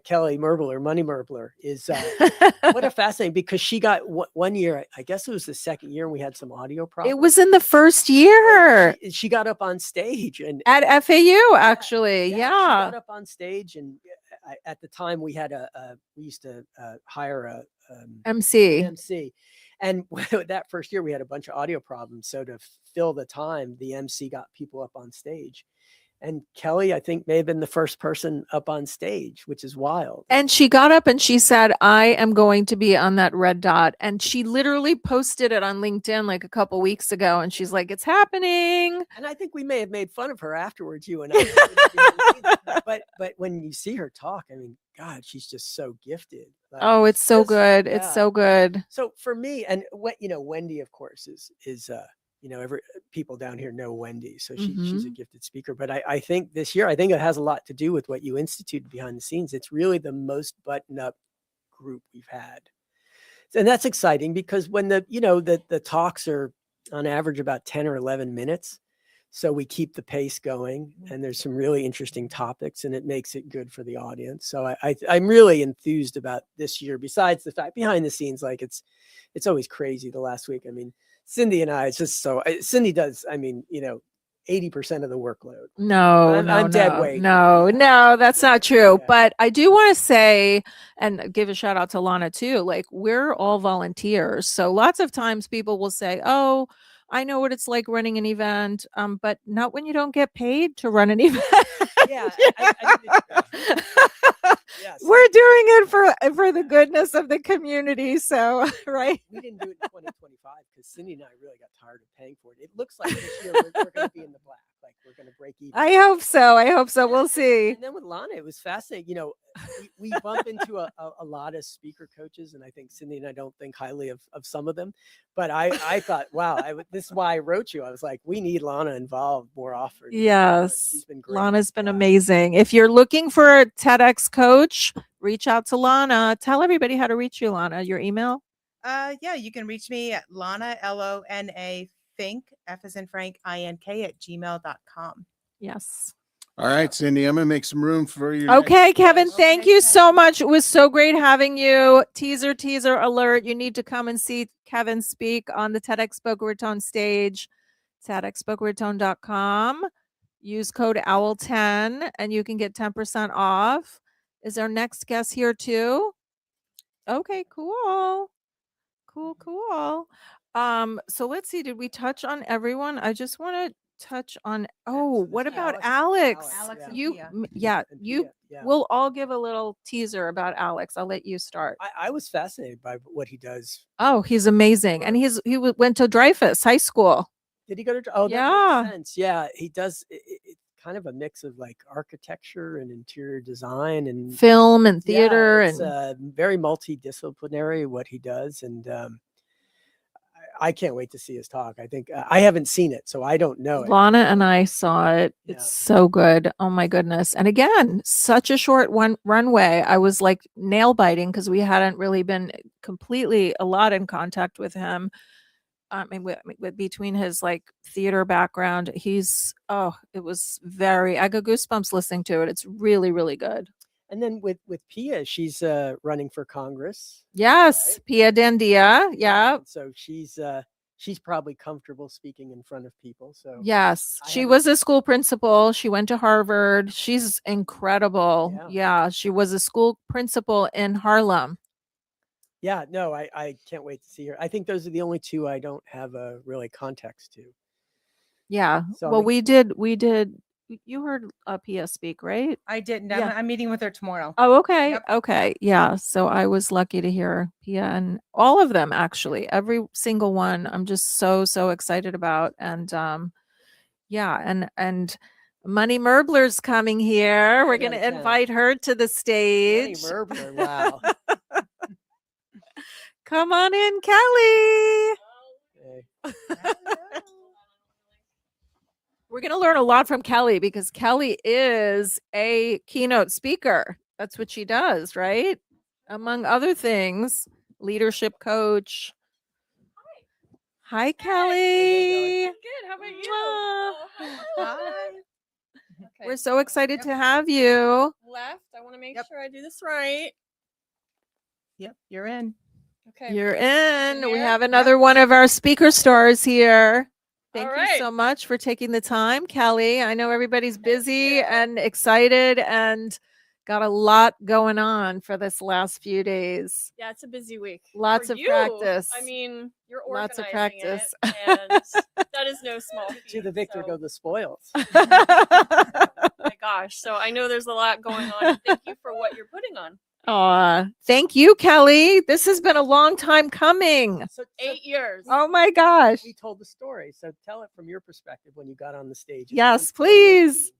Kelly Merbler, Money Merbler, is what a fascinating, because she got one year, I guess it was the second year, and we had some audio problems. It was in the first year. She got up on stage and at FAU, actually. Yeah. She got up on stage, and at the time we used to hire a MC. And that first year we had a bunch of audio problems. So to fill the time, the MC got people up on stage. And Kelly, I think, may have been the first person up on stage, which is wild. And she got up and she said, I am going to be on that red dot. And she literally posted it on LinkedIn like a couple weeks ago. And she's like, it's happening. And I think we may have made fun of her afterwards, you and I. But when you see her talk, I mean, God, she's just so gifted. Like, oh, it's so good. Yeah. It's so good. So for me, and Wendi, of course, is every people down here know Wendi, so she's a gifted speaker. But I think this year, it has a lot to do with what you instituted behind the scenes. It's really the most buttoned up group we've had, and that's exciting because when the talks are on average about 10 or 11 minutes, so we keep the pace going, and there's some really interesting topics, and it makes it good for the audience. So I'm really enthused about this year. Besides the fact behind the scenes, like it's always crazy. The last week, I mean, Cindy and I, it's just so Cindy does, 80% of the workload. No, I'm dead weight. No, that's not true. Yeah. But I do want to say, and give a shout out to Lana too, like we're all volunteers. So lots of times people will say, oh, I know what it's like running an event, but not when you don't get paid to run an event. Yeah. Yes. We're doing it for the goodness of the community. So, right. We didn't do it in 2025 because Cindy and I really got tired of paying for it. It looks like this year we're going to be in the black. Like we're going to break even. I hope so. I hope so. We'll see. And then with Lana, it was fascinating. You know, we bump into a lot of speaker coaches, and I think Cindy and I don't think highly of some of them. But I thought, wow, this is why I wrote you. I was like, we need Lana involved more often. Yes. She's been great. Lana's been Yeah. amazing. If you're looking for a TEDx coach, reach out to Lana. Tell everybody how to reach you, Lana. Your email? Yeah, you can reach me at Lana, Lona, Fink, F as in Frank, INK @gmail.com. Yes. All right, Cindy, I'm going to make some room for you. Okay, Kevin, thank Okay, you so Kevin. much. It was so great having you. Teaser alert. You need to come and see Kevin speak on the TEDx Boca Raton stage, TEDxBocaRaton.com. Use code OWL10 and you can get 10% off. Is our next guest here too? Okay, cool. Cool. So let's see. Did we touch on everyone? I just want to touch on. Oh, what about Alex? Alex and You, Pia. yeah, And you. Pia, yeah. We'll all give a little teaser about Alex. I'll let you start. I was fascinated by what he does. Oh, he's amazing, and went to Dreyfus High School. Did he go to? Oh, that Yeah. makes sense. Yeah, he does. It's kind of a mix of like architecture and interior design and Film and theater, Yeah, it's and very multidisciplinary what he does, and I can't wait to see his talk. I think I haven't seen it, so I don't know it. Lana and I saw it. Yeah. It's so good. Oh my goodness. And again, such a short runway. I was like nail biting because we hadn't really been completely a lot in contact with him. I mean, with between his like theater background, it was I got goosebumps listening to it. It's really, really good. And then with Pia, she's running for Congress. Yes. Right? Pia Dandia. Yeah. So she's probably comfortable speaking in front of people. So Yes. I She haven't- was a school principal. She went to Harvard. She's incredible. Yeah. Yeah. She was a school principal in Harlem. Yeah, no, I can't wait to see her. I think those are the only two I don't have a really context to. Yeah. So Well, I'm we did. You heard Pia speak, right? I didn't. Yeah. I'm meeting with her tomorrow. Oh, okay. Yep. Okay. Yeah. So I was lucky to hear Pia and all of them, actually, every single one. I'm just so excited about. And yeah. And Money Merbler's coming here. We're 10 going out to of 10. invite her to the Jenny stage. Merbler, wow. Come on in, Kelly. Okay. We're going to learn a lot from Kelly because Kelly is a keynote speaker. That's what she does, right? Among other things, leadership coach. Hi, Kelly. I'm good. How about you? Oh, Hi. Okay. We're so excited to have you. Left. I want to make Yep. sure I do this right. Yep, you're in. Okay. You're in. We here? have another one of our speaker stars here. Thank All you right. so much for taking the time, Kelly. I know everybody's busy you. and excited and got a lot going on for this last few days. Yeah, it's a busy week. Lots For of you, practice. I mean, you're Lots of organizing practice. it, and that is no small feat. To the victor so- go the spoils. my gosh. So I know there's a lot going on. And thank you for what you're putting on. Aw, thank you, Kelly. This has been a long time coming. So 8 years. Oh my gosh. we told the story. So tell it from your perspective when you got on the stage. It's Yes, been 2018. please.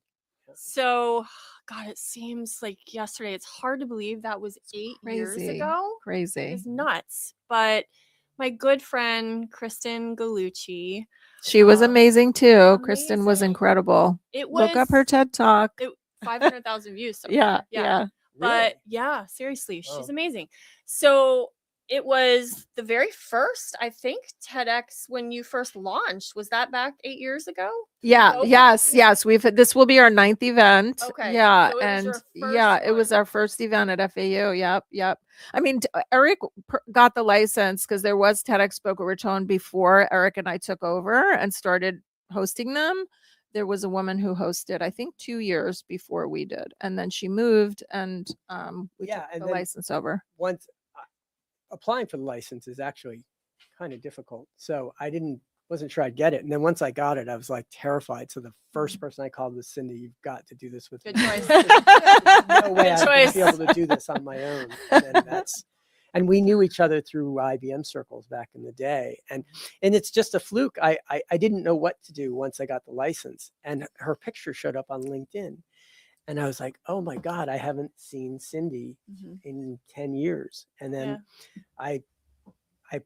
So, God, it seems like yesterday. It's hard to believe that was 8 years crazy. ago. It Crazy. is nuts. But my good friend Kristen Gallucci, She was amazing too. Kristen was amazing. incredible. it was Look up her TED Talk. 500,000 views. So Yeah, far. yeah. But yeah, seriously, she's Oh. amazing. So it was the very first, I think, TEDx when you first launched. Was that back 8 years ago? Yeah, Okay. yes. This will be our 9th event. Okay, Yeah. so it was And your yeah, first it was one. our first event at FAU. Yep. I mean, Eric got the license because there was TEDx Boca Raton before Eric and I took over and started hosting them. There was a woman who hosted, I think, 2 years before we did. And then she moved and we Yeah, took and the then license over. Once applying for the license is actually kind of difficult. So I wasn't sure I'd get it. And then once I got it, I was like terrified. So the first person I called was Cindy. You've got to do this with Good me. choice. There's no way Good I'm going to be choice. able to do this on my own. And and we knew each other through IBM circles back in the day. And it's just a fluke. I didn't know what to do once I got the license, and her picture showed up on LinkedIn. And I was like, oh my God, I haven't seen Cindy in 10 years. And then I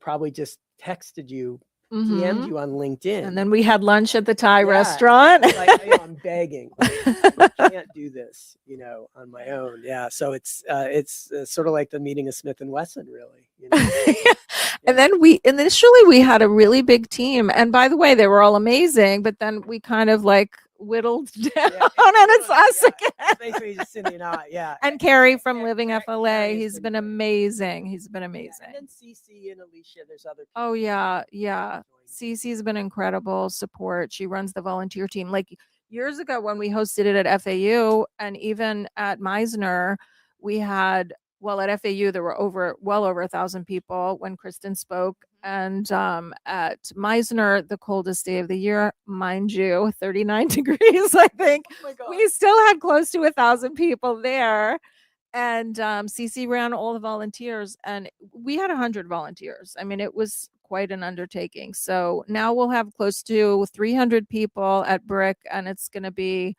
probably just texted you, DM'd you on LinkedIn. And then we had lunch at the Thai Yeah. restaurant. Like, I'm begging. I can't do this, on my own. Yeah. So it's sort of like the meeting of Smith and Wesson, really. And then initially we had a really big team. And by the way, they were all amazing, but then we kind of like whittled down, and it's us again. It's basically just Cindy and I, yeah. And Carrie from Living Carrie FLA, has he's been great. amazing. He's been amazing. And then Cece and Alicia, there's other people. Oh yeah. Cece's been incredible support. She runs the volunteer team. Like years ago when we hosted it at FAU and even at Meisner, we had, well, at FAU there were well over 1,000 people when Kristen spoke. And at Meisner, the coldest day of the year, mind you, 39 degrees, I think. Oh my God. We still had close to 1,000 people there. And Cece ran all the volunteers, and we had 100 volunteers. I mean, it was quite an undertaking. So now we'll have close to 300 people at Brick, and it's going to be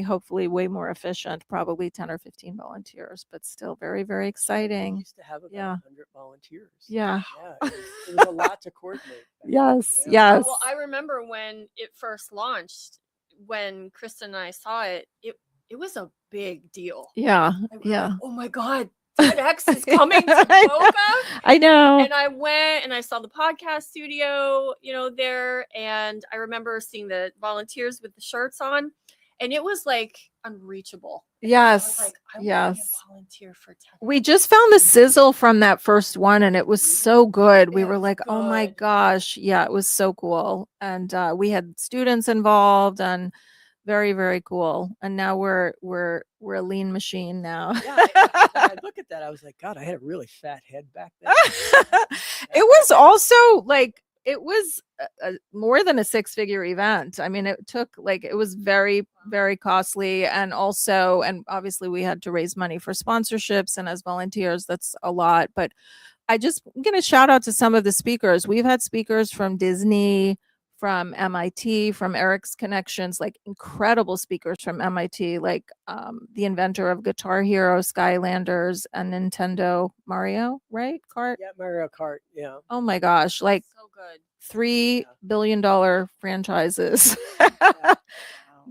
hopefully way more efficient, probably 10 or 15 volunteers, but still very, very We exciting. used to have about Yeah. 100 volunteers. Yeah. It was a lot to coordinate. Yes. Yeah. Yes. Well, I remember when it first launched, when Kristen and I saw it, it was a big deal. Yeah. Like, we were Yeah. like, oh my God, TEDx is coming to I know. Boca. I know. And I went and I saw the podcast studio, there. And I remember seeing the volunteers with the shirts on, and it was like unreachable. I was Yes. like, I want to be Yes. a volunteer for TEDx. We just found the sizzle from that first one, and it was so good. We It were was like, oh my good. gosh. Yeah, it was so cool. And we had students involved, and very, very cool. And now we're a lean machine now. Yeah, I look at that. I was like, God, I had a really fat head back then. It was also like, it was more than a 6-figure event. I mean, it was very, very costly. And obviously we had to raise money for sponsorships, and as volunteers, that's a lot. But I'm going to shout out to some of the speakers. We've had speakers from Disney, from MIT, from Eric's Connections, like incredible speakers from MIT, like the inventor of Guitar Hero, Skylanders, and Nintendo Mario, right? Kart. Yeah, Mario Kart. Yeah. Oh my gosh, like So good. $3 billion franchises, Wow.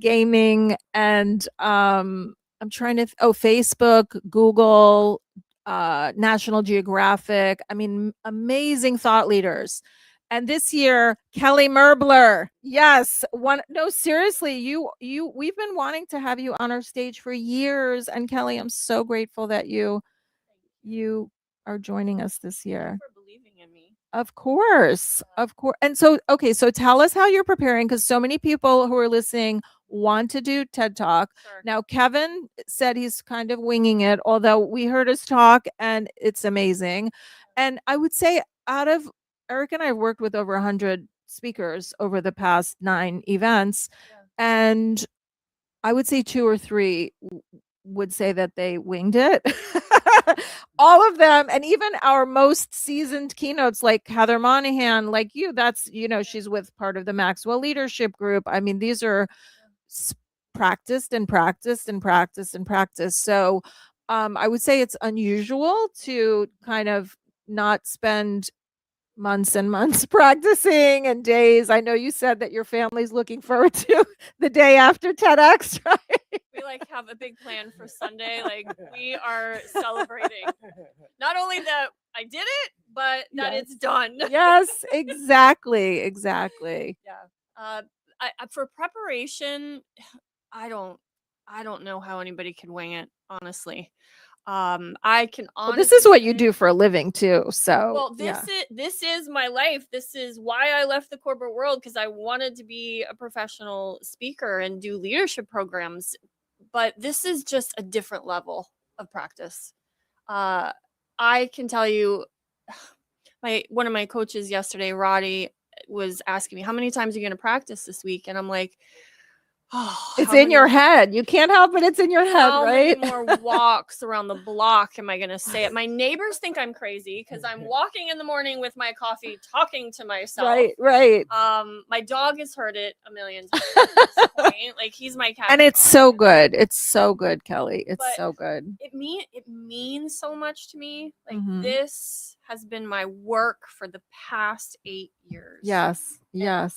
gaming, and I'm trying to Facebook, Google, National Geographic. I mean, amazing thought leaders. And this year, Kelly Merbler. Yes. No, seriously, we've been wanting to have you on our stage for years. And Kelly, I'm so grateful that you are joining us this year. Thank you for believing in me. Of course. Of course. And so, okay, so tell us how you're preparing, because so many people who are listening want to do TED Talk. Sure. Now, Kevin said he's kind of winging it, although we heard his talk and it's amazing. And I would say Eric and I have worked with over 100 speakers over the past 9 events. Yeah. And I would say 2 or 3 would say that they winged it. All of them. And even our most seasoned keynotes, like Heather Monahan, like you, that's, she's with part of the Maxwell Leadership Group. I mean, these are practiced and practiced and practiced and practiced. So I would say it's unusual to kind of not spend months and months practicing and days. I know you said that your family's looking forward to the day after TEDx, right? We have a big plan for Sunday. We are celebrating not only that I did it, but that Yes. it's done. Yes, exactly. Yeah. For preparation, I don't know how anybody can wing it, honestly. I can Well, honestly this is what you say- do for a living too. So Well, yeah. this is my life. This is why I left the corporate world, because I wanted to be a professional speaker and do leadership programs. But this is just a different level of practice. I can tell you, one of my coaches yesterday, Roddy, was asking me, how many times are you going to practice this week? And I'm like, It's How in your many- head. You can't help it. It's in your head, How right? many more walks around the block am I going to stay at? My neighbors think I'm crazy because I'm walking in the morning with my coffee, talking to myself. Right. My dog has heard it a million times at this point. Like, he's my cat. And it's so good. It's so good, Kelly. It's But so good. It means so much to me. Like, Mhm. this has been my work for the past 8 years. Yes. And Yes.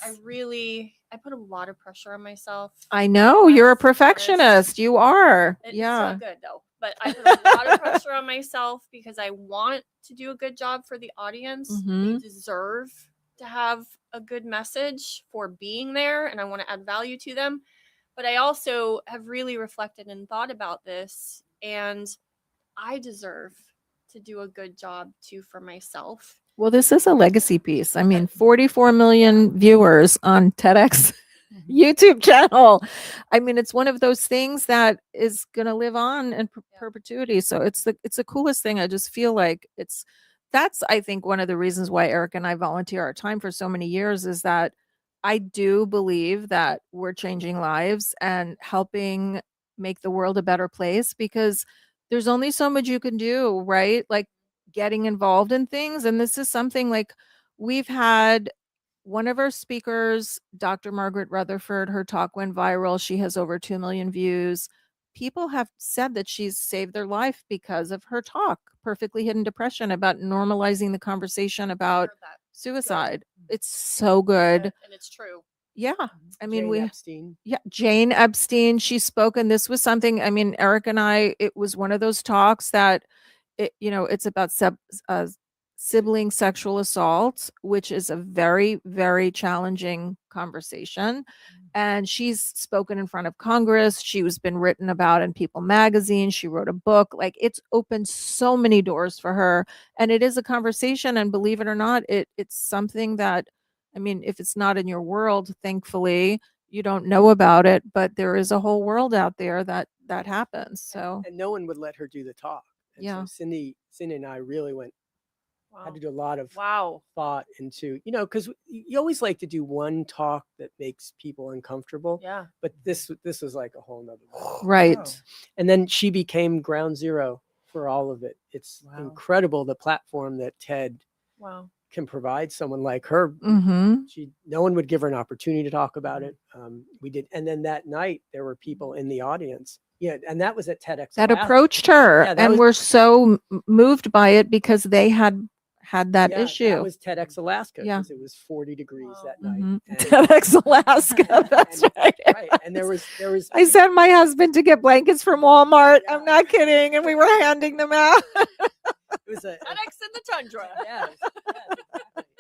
I put a lot of pressure on myself. I know you're a Yes, perfectionist. You are. It's Yeah. so good though. But I put a lot of pressure on myself because I want to do a good job for the audience. They Mhm. deserve to have a good message for being there, and I want to add value to them. But I also have really reflected and thought about this, and I deserve to do a good job too for myself. Well, this is a legacy piece. I mean, 44 million viewers on TEDx YouTube channel. I mean, it's one of those things that is going to live on in perpetuity. So it's the coolest thing. I just feel like that's I think one of the reasons why Eric and I volunteer our time for so many years is that I do believe that we're changing lives and helping make the world a better place, because there's only so much you can do, right? Like getting involved in things. And this is something like we've had one of our speakers, Dr. Margaret Rutherford, her talk went viral. She has over 2 million views. People have said that she's saved their life because of her talk, Perfectly Hidden Depression, about normalizing the conversation about Heard that. suicide. It's so good. And it's true. Yeah. I mean, Jane Epstein. Jane Epstein, she spoke, and this was something, I mean, Eric and I, it was one of those talks that it's about sibling sexual assault, which is a very, very challenging conversation. And she's spoken in front of Congress. She was been written about in People magazine. She wrote a book. Like, it's opened so many doors for her. And it is a conversation. And believe it or not, it's something that, I mean, if it's not in your world, thankfully, you don't know about it, but there is a whole world out there that happens. So And no one would let her do the talk. And Yeah. So Cindy and I really Wow. had to do a lot of Wow. thought into, because you always like to do one talk that makes people uncomfortable, Yeah. but this was like a whole nother level. right. And then she became ground zero for all of it. It's Wow. incredible the platform that TED Wow. can provide someone like her. Mm-hmm. No one would give her an opportunity to talk about it. We did, and then that night there were people in the audience. Yeah, and that was at TEDx. That Alaska. approached her, Yeah, that and was- we're so moved by it because they had that Yeah, issue. That was TEDx Alaska Yeah. because it was 40 degrees Wow. that night. Mhm. And- TEDx Alaska. That's and- right. right. And there was I sent my husband to get blankets from Walmart. Yeah. I'm not kidding, and we were handing them out. it was a TEDx in the tundra. yes,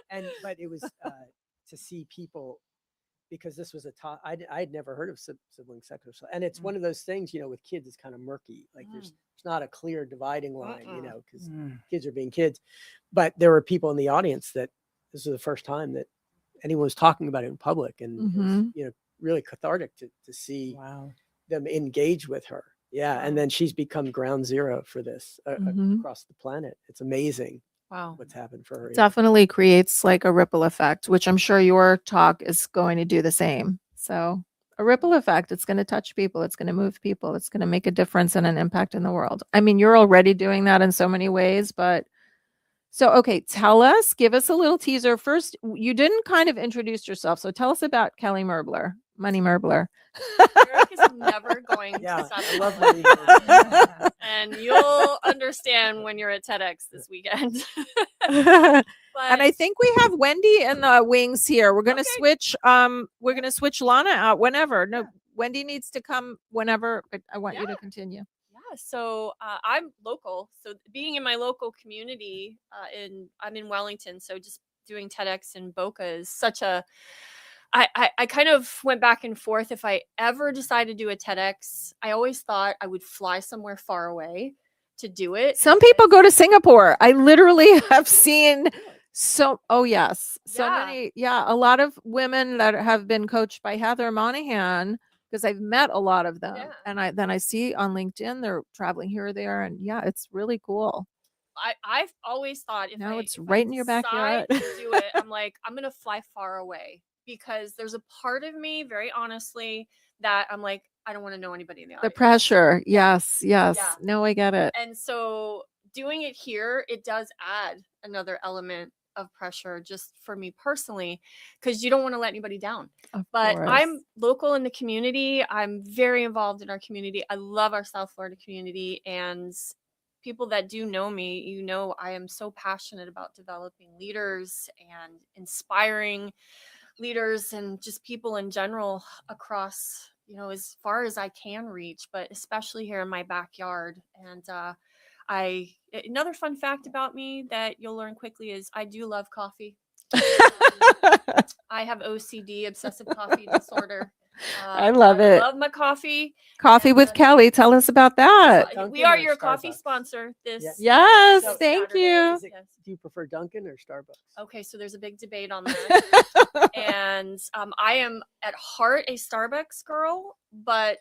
exactly. But it was to see people, because this was a talk I had never heard of sibling sexual assault, and it's one of those things, with kids, it's kind of murky. Like there's not a clear dividing line, because kids are being kids. But there were people in the audience that this was the first time that anyone was talking about it in public, and it was, really cathartic to see them engage with her. Yeah, Wow. and then she's become ground zero for this Mhm. across the planet. It's amazing Wow. what's happened for her. Definitely creates like a ripple effect, which I'm sure your talk is going to do the same. So a ripple effect, it's going to touch people. It's going to move people. It's going to make a difference and an impact in the world. I mean, you're already doing that in so many ways, but okay, give us a little teaser. First, you didn't kind of introduce yourself. So tell us about Kelly Merbler, Money Merbler. Eric is never going Yeah, to stop. I love telling Wendi. me. And you'll understand when you're at TEDx this weekend. And I think we have Wendi in the wings here. We're gonna Okay. switch. We're gonna switch Lana out whenever. No, Wendi needs to come whenever. But I want you to continue. Yeah, so I'm local. So being in my local community, I'm in Wellington. So just doing TEDx in Boca is such a. I kind of went back and forth. If I ever decided to do a TEDx, I always thought I would fly somewhere far away to do it. Some people go to Singapore. I literally have seen yes, so Yeah. many. Yeah, a lot of women that have been coached by Heather Monahan, because I've met a lot of them, Yeah. and I see on LinkedIn they're traveling here or there, and yeah, it's really cool. I've always thought Now it's right in your backyard. decide to do it, I'm like, I'm gonna fly far away because there's a part of me, very honestly, that I'm like, I don't want to know anybody in the The audience. pressure. Yes. Yes. Yeah. No, I get it. And so doing it here, it does add another element of pressure just for me personally, because you don't want to let anybody down. Of But course. I'm local in the community. I'm very involved in our community. I love our South Florida community, and people that do know me, you know, I am so passionate about developing leaders and inspiring leaders and just people in general across, you know, as far as I can reach, but especially here in my backyard. And another fun fact about me that you'll learn quickly is I do love coffee. I have OCD, obsessive coffee disorder. I love it. Love my coffee. Coffee with Kelly. Tell us about that. We Dunkin' are or your coffee Starbucks? sponsor this. Yes. this Thank Saturday. you. Is it- Yes. Do you prefer Dunkin' or Starbucks? Okay, so there's a big debate on that. And I am at heart a Starbucks girl, but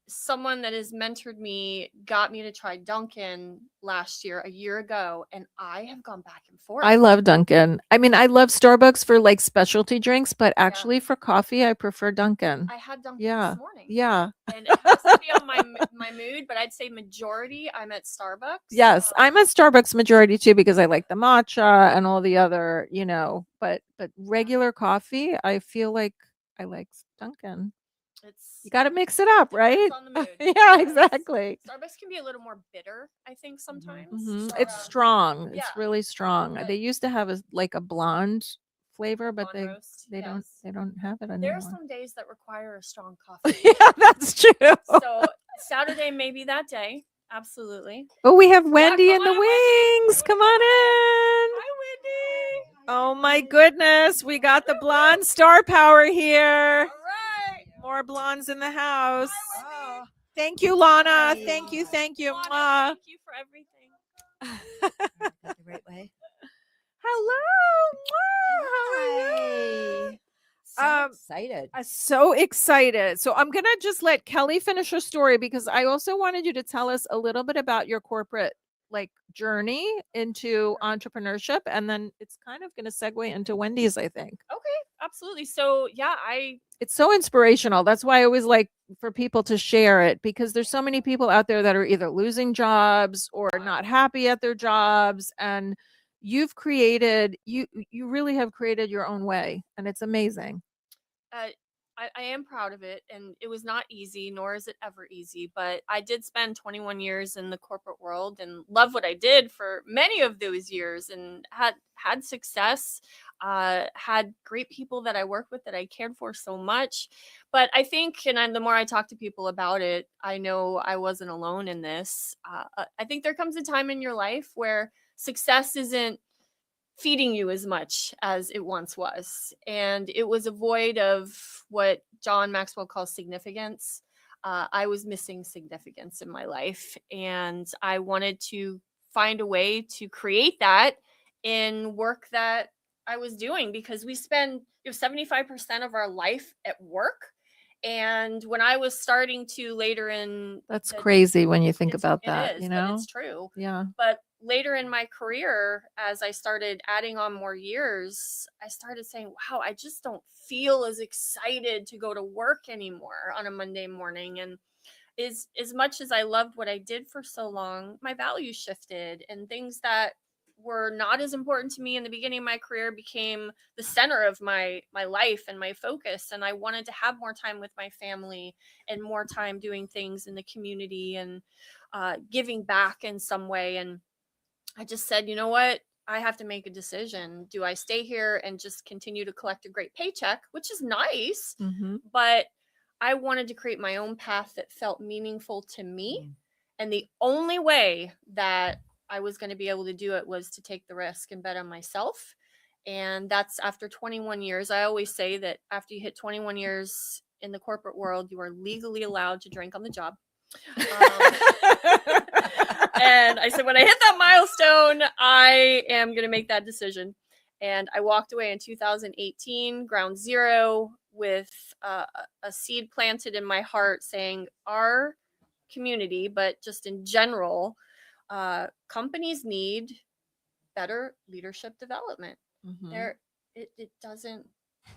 someone that has mentored me got me to try Dunkin' last year, a year ago, and I have gone back and forth. I love Dunkin'. I mean, I love Starbucks for like specialty drinks, but actually for coffee, I prefer Dunkin'. I had Dunkin' Yeah. this morning. Yeah. And it has to be on my mood, but I'd say majority I'm at Starbucks. Yes. I'm a Starbucks majority too because I like the matcha and all the other, you know, but regular coffee, I feel like I like Dunkin'. You got to mix it up, right? Depends on the mood. Yeah, Yes. exactly. Starbucks can be a little more bitter, I think, sometimes. Mhm. But, It's strong. It's yeah. really strong. But- They used to have a blonde flavor, but blonde roast, they don't yes. they don't have it There anymore. are some days that require a strong coffee. Yeah, that's true. So Saturday may be that day. Absolutely. Oh, we have Wendi come in the on, Wendi. wings. Come on in. Hi, Wendi. Oh my goodness, we got the blonde star power here. All right. More blondes in the house. Hi, Thank you, Lana. Wendi. Thank you. Thank you. Lana, Mwah. thank you for everything. Got the right way. Hello. Mwah. How are you? So excited. I'm so excited. So I'm going to just let Kelly finish her story because I also wanted you to tell us a little bit about your corporate journey into entrepreneurship. And then it's kind of going to segue into Wendy's, I think. Okay, absolutely. So yeah, It's so inspirational. That's why I always like for people to share it because there's so many people out there that are either losing jobs or not happy at their jobs. And you've created, you really have created your own way. And it's amazing. I am proud of it, and it was not easy, nor is it ever easy, but I did spend 21 years in the corporate world and love what I did for many of those years and had success, had great people that I worked with that I cared for so much. But I think, the more I talk to people about it, I know I wasn't alone in this. I think there comes a time in your life where success isn't feeding you as much as it once was. And it was a void of what John Maxwell calls significance. I was missing significance in my life. And I wanted to find a way to create that in work that I was doing because we spend 75% of our life at work. And when I was starting to later in That's crazy when you think about it that, is, you but know? it's true. Yeah. But later in my career, as I started adding on more years, I started saying, wow, I just don't feel as excited to go to work anymore on a Monday morning. And as much as I loved what I did for so long, my values shifted and things that were not as important to me in the beginning of my career became the center of my life and my focus. And I wanted to have more time with my family and more time doing things in the community and giving back in some way. And I just said, you know what? I have to make a decision. Do I stay here and just continue to collect a great paycheck, which is nice, Mm-hmm. but I wanted to create my own path that felt meaningful to me. And the only way that I was going to be able to do it was to take the risk and bet on myself. And that's after 21 years. I always say that after you hit 21 years in the corporate world, you are legally allowed to drink on the job. And I said, when I hit that milestone, I am going to make that decision. And I walked away in 2018, ground zero, with a seed planted in my heart saying our community, but just in general, companies need better leadership development. Mm-hmm. It doesn't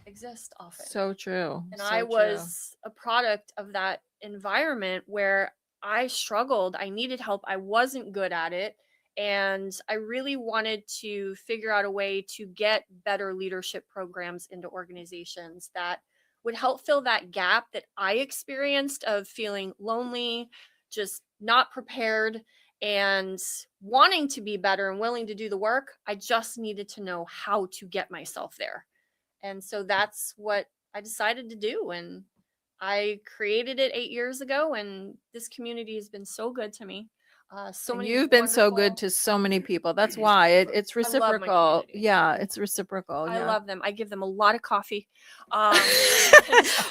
exist often. So true. And so I true. was a product of that environment where I struggled. I needed help. I wasn't good at it. And I really wanted to figure out a way to get better leadership programs into organizations that would help fill that gap that I experienced of feeling lonely, just not prepared, and wanting to be better and willing to do the work. I just needed to know how to get myself there. And so that's what I decided to do. And I created it 8 years ago, and this community has been so good to me. So And many you've been so good wonderful- to so many people. That's why it's I love my reciprocal. community. Yeah, it's reciprocal. I yeah. love them. I give them a lot of coffee. Um,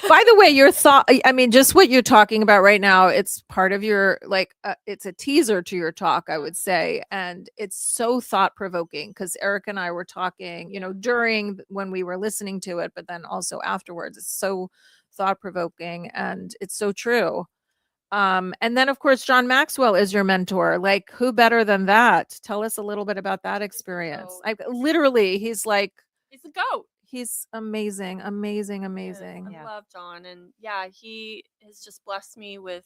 By the way, your thought, I mean, just what you're talking about right now, it's part of your, like, it's a teaser to your talk, I would say. And it's so thought provoking because Eric and I were talking, during when we were listening to it, but then also afterwards. It's so thought provoking and it's so true. And then of course, John Maxwell is your mentor. Like, who better than that? Tell us a little bit about that experience. goat. Literally, he's he's a goat. he's amazing, amazing, Yes, amazing. I Yeah. love John. And yeah, he has just blessed me with,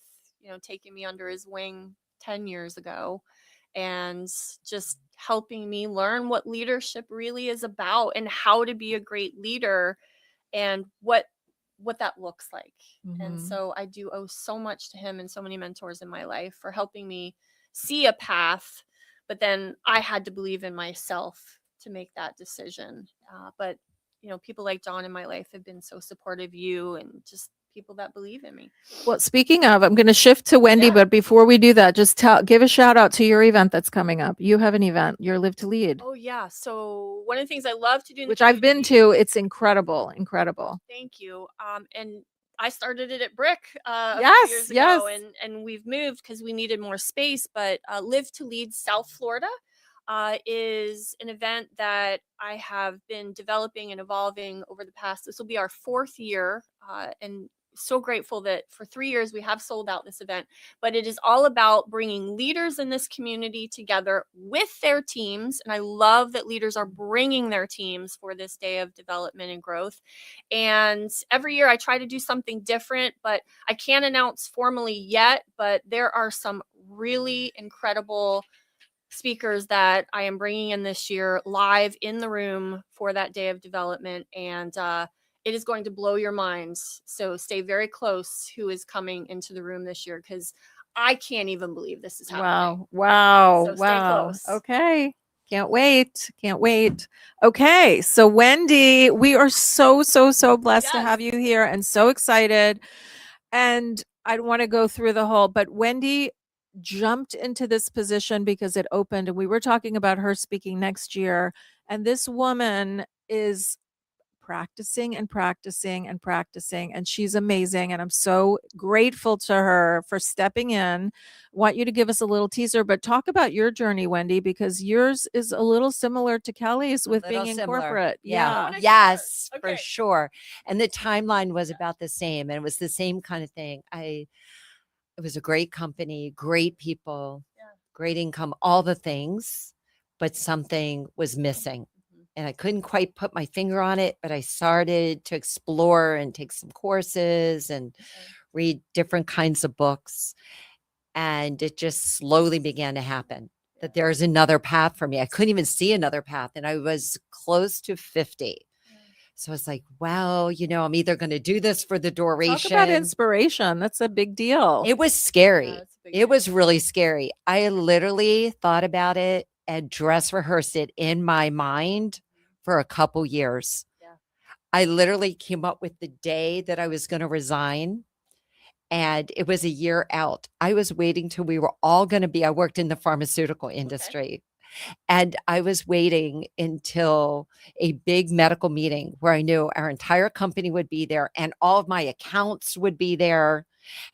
taking me under his wing 10 years ago and just helping me learn what leadership really is about and how to be a great leader and what that looks like. And Mhm. so I do owe so much to him and so many mentors in my life for helping me see a path, but then I had to believe in myself to make that decision. But people like John in my life have been so supportive of you and just people that believe in me. Well, speaking of, I'm going to shift to Wendi, Yeah. but before we do that, just give a shout out to your event that's coming up. You have an event, your Live to Lead, Oh yeah. So one of the things I love to do, in the which I've been community- to. It's incredible, incredible. Thank you. And I started it at Brick a few Yes, years yes. ago, and we've moved because we needed more space. But Live to Lead South Florida is an event that I have been developing and evolving over the past. This will be our 4th year, and so grateful that for 3 years we have sold out this event. But it is all about bringing leaders in this community together with their teams, and I love that leaders are bringing their teams for this day of development and growth. And every year I try to do something different, but I can't announce formally yet. But there are some really incredible speakers that I am bringing in this year live in the room for that day of development. And it is going to blow your minds. So stay very close who is coming into the room this year, because I can't even believe this is happening. Wow. So stay Wow. close. Okay. Can't wait. Can't wait. Okay. So Wendi, we are so, so, so blessed to have Yes. you here and so excited. And I don't want to go through the whole, but Wendi jumped into this position because it opened, and we were talking about her speaking next year. And this woman is practicing and practicing and practicing, and she's amazing. And I'm so grateful to her for stepping in. I want you to give us a little teaser, but talk about your journey, Wendi, because yours is a little similar to Kelly's with being little in similar. corporate. Yeah. wanna Yes, start. for Okay. sure. And the timeline was about the same. And it was the same kind of thing. It was a great company, great people, Yeah. great income, all the things, but something was missing. Mhm. And I couldn't quite put my finger on it, but I started to explore and take some courses and read different kinds of books. And it just slowly began to happen that there's another path for me. I couldn't even see another path. And I was close to 50. So I was like, well, I'm either going to do this for the duration. Talk about inspiration. That's a big deal. It was scary. Yeah, it's a big It deal. was really scary. I literally thought about it and dress rehearsed it in my mind for a couple years. Yeah. I literally came up with the day that I was going to resign, and it was a year out. I was waiting till we were all going to be, I worked in the pharmaceutical industry. And I was waiting until a big medical meeting where I knew our entire company would be there and all of my accounts would be there.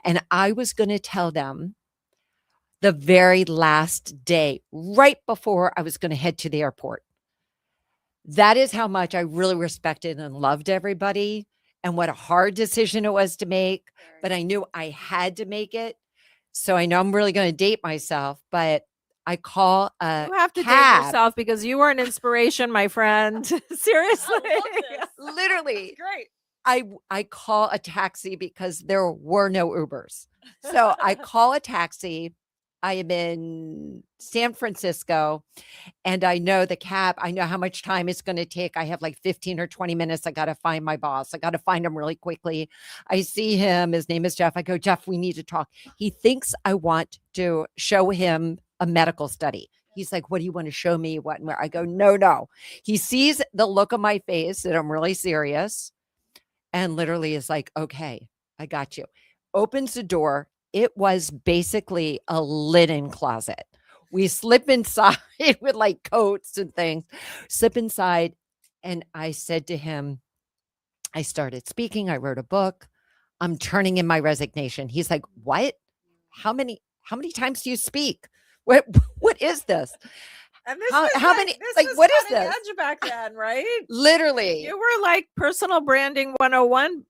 And I was going to tell them the very last day, right before I was going to head to the airport. That is how much I really respected and loved everybody, and what a hard decision it was to make. But I knew I had to make it. So I know I'm really going to date myself, but I call a You have to date cab. yourself because you are an inspiration, my friend. Seriously. this. Literally, Great. I call a taxi because there were no Ubers. So I call a taxi. I am in San Francisco and I know the cab. I know how much time it's going to take. I have like 15 or 20 minutes. I got to find my boss. I got to find him really quickly. I see him. His name is Jeff. I go, Jeff, we need to talk. He thinks I want to show him a medical study. He's like, what do you want to show me? What and where? I go, no. He sees the look on my face that I'm really serious and literally is like, okay, I got you. Opens the door. It was basically a linen closet. We slip inside with like coats and things, slip inside. And I said to him, I started speaking. I wrote a book. I'm turning in my resignation. He's like, what? How many times do you speak? What is this? And this How- was how many- this like, was what is cutting this? edge back then, right? Literally. You were like personal branding 101,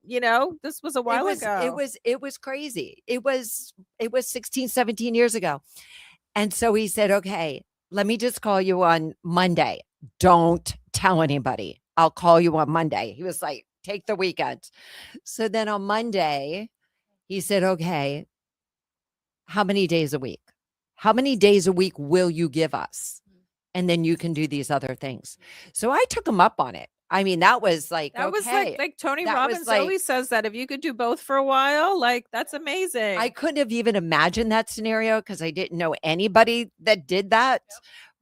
this was a while ago. It was crazy. It was 16, 17 years ago. And so he said, okay, let me just call you on Monday. Don't tell anybody. I'll call you on Monday. He was like, take the weekend. So then on Monday, he said, okay, how many days a week? How many days a week will you give us? And then you can do these other things. So I took him up on it. I mean, that was like, that was okay. like Tony That was Robbins like- always says that if you could do both for a while, like that's amazing. I couldn't have even imagined that scenario because I didn't know anybody that did that.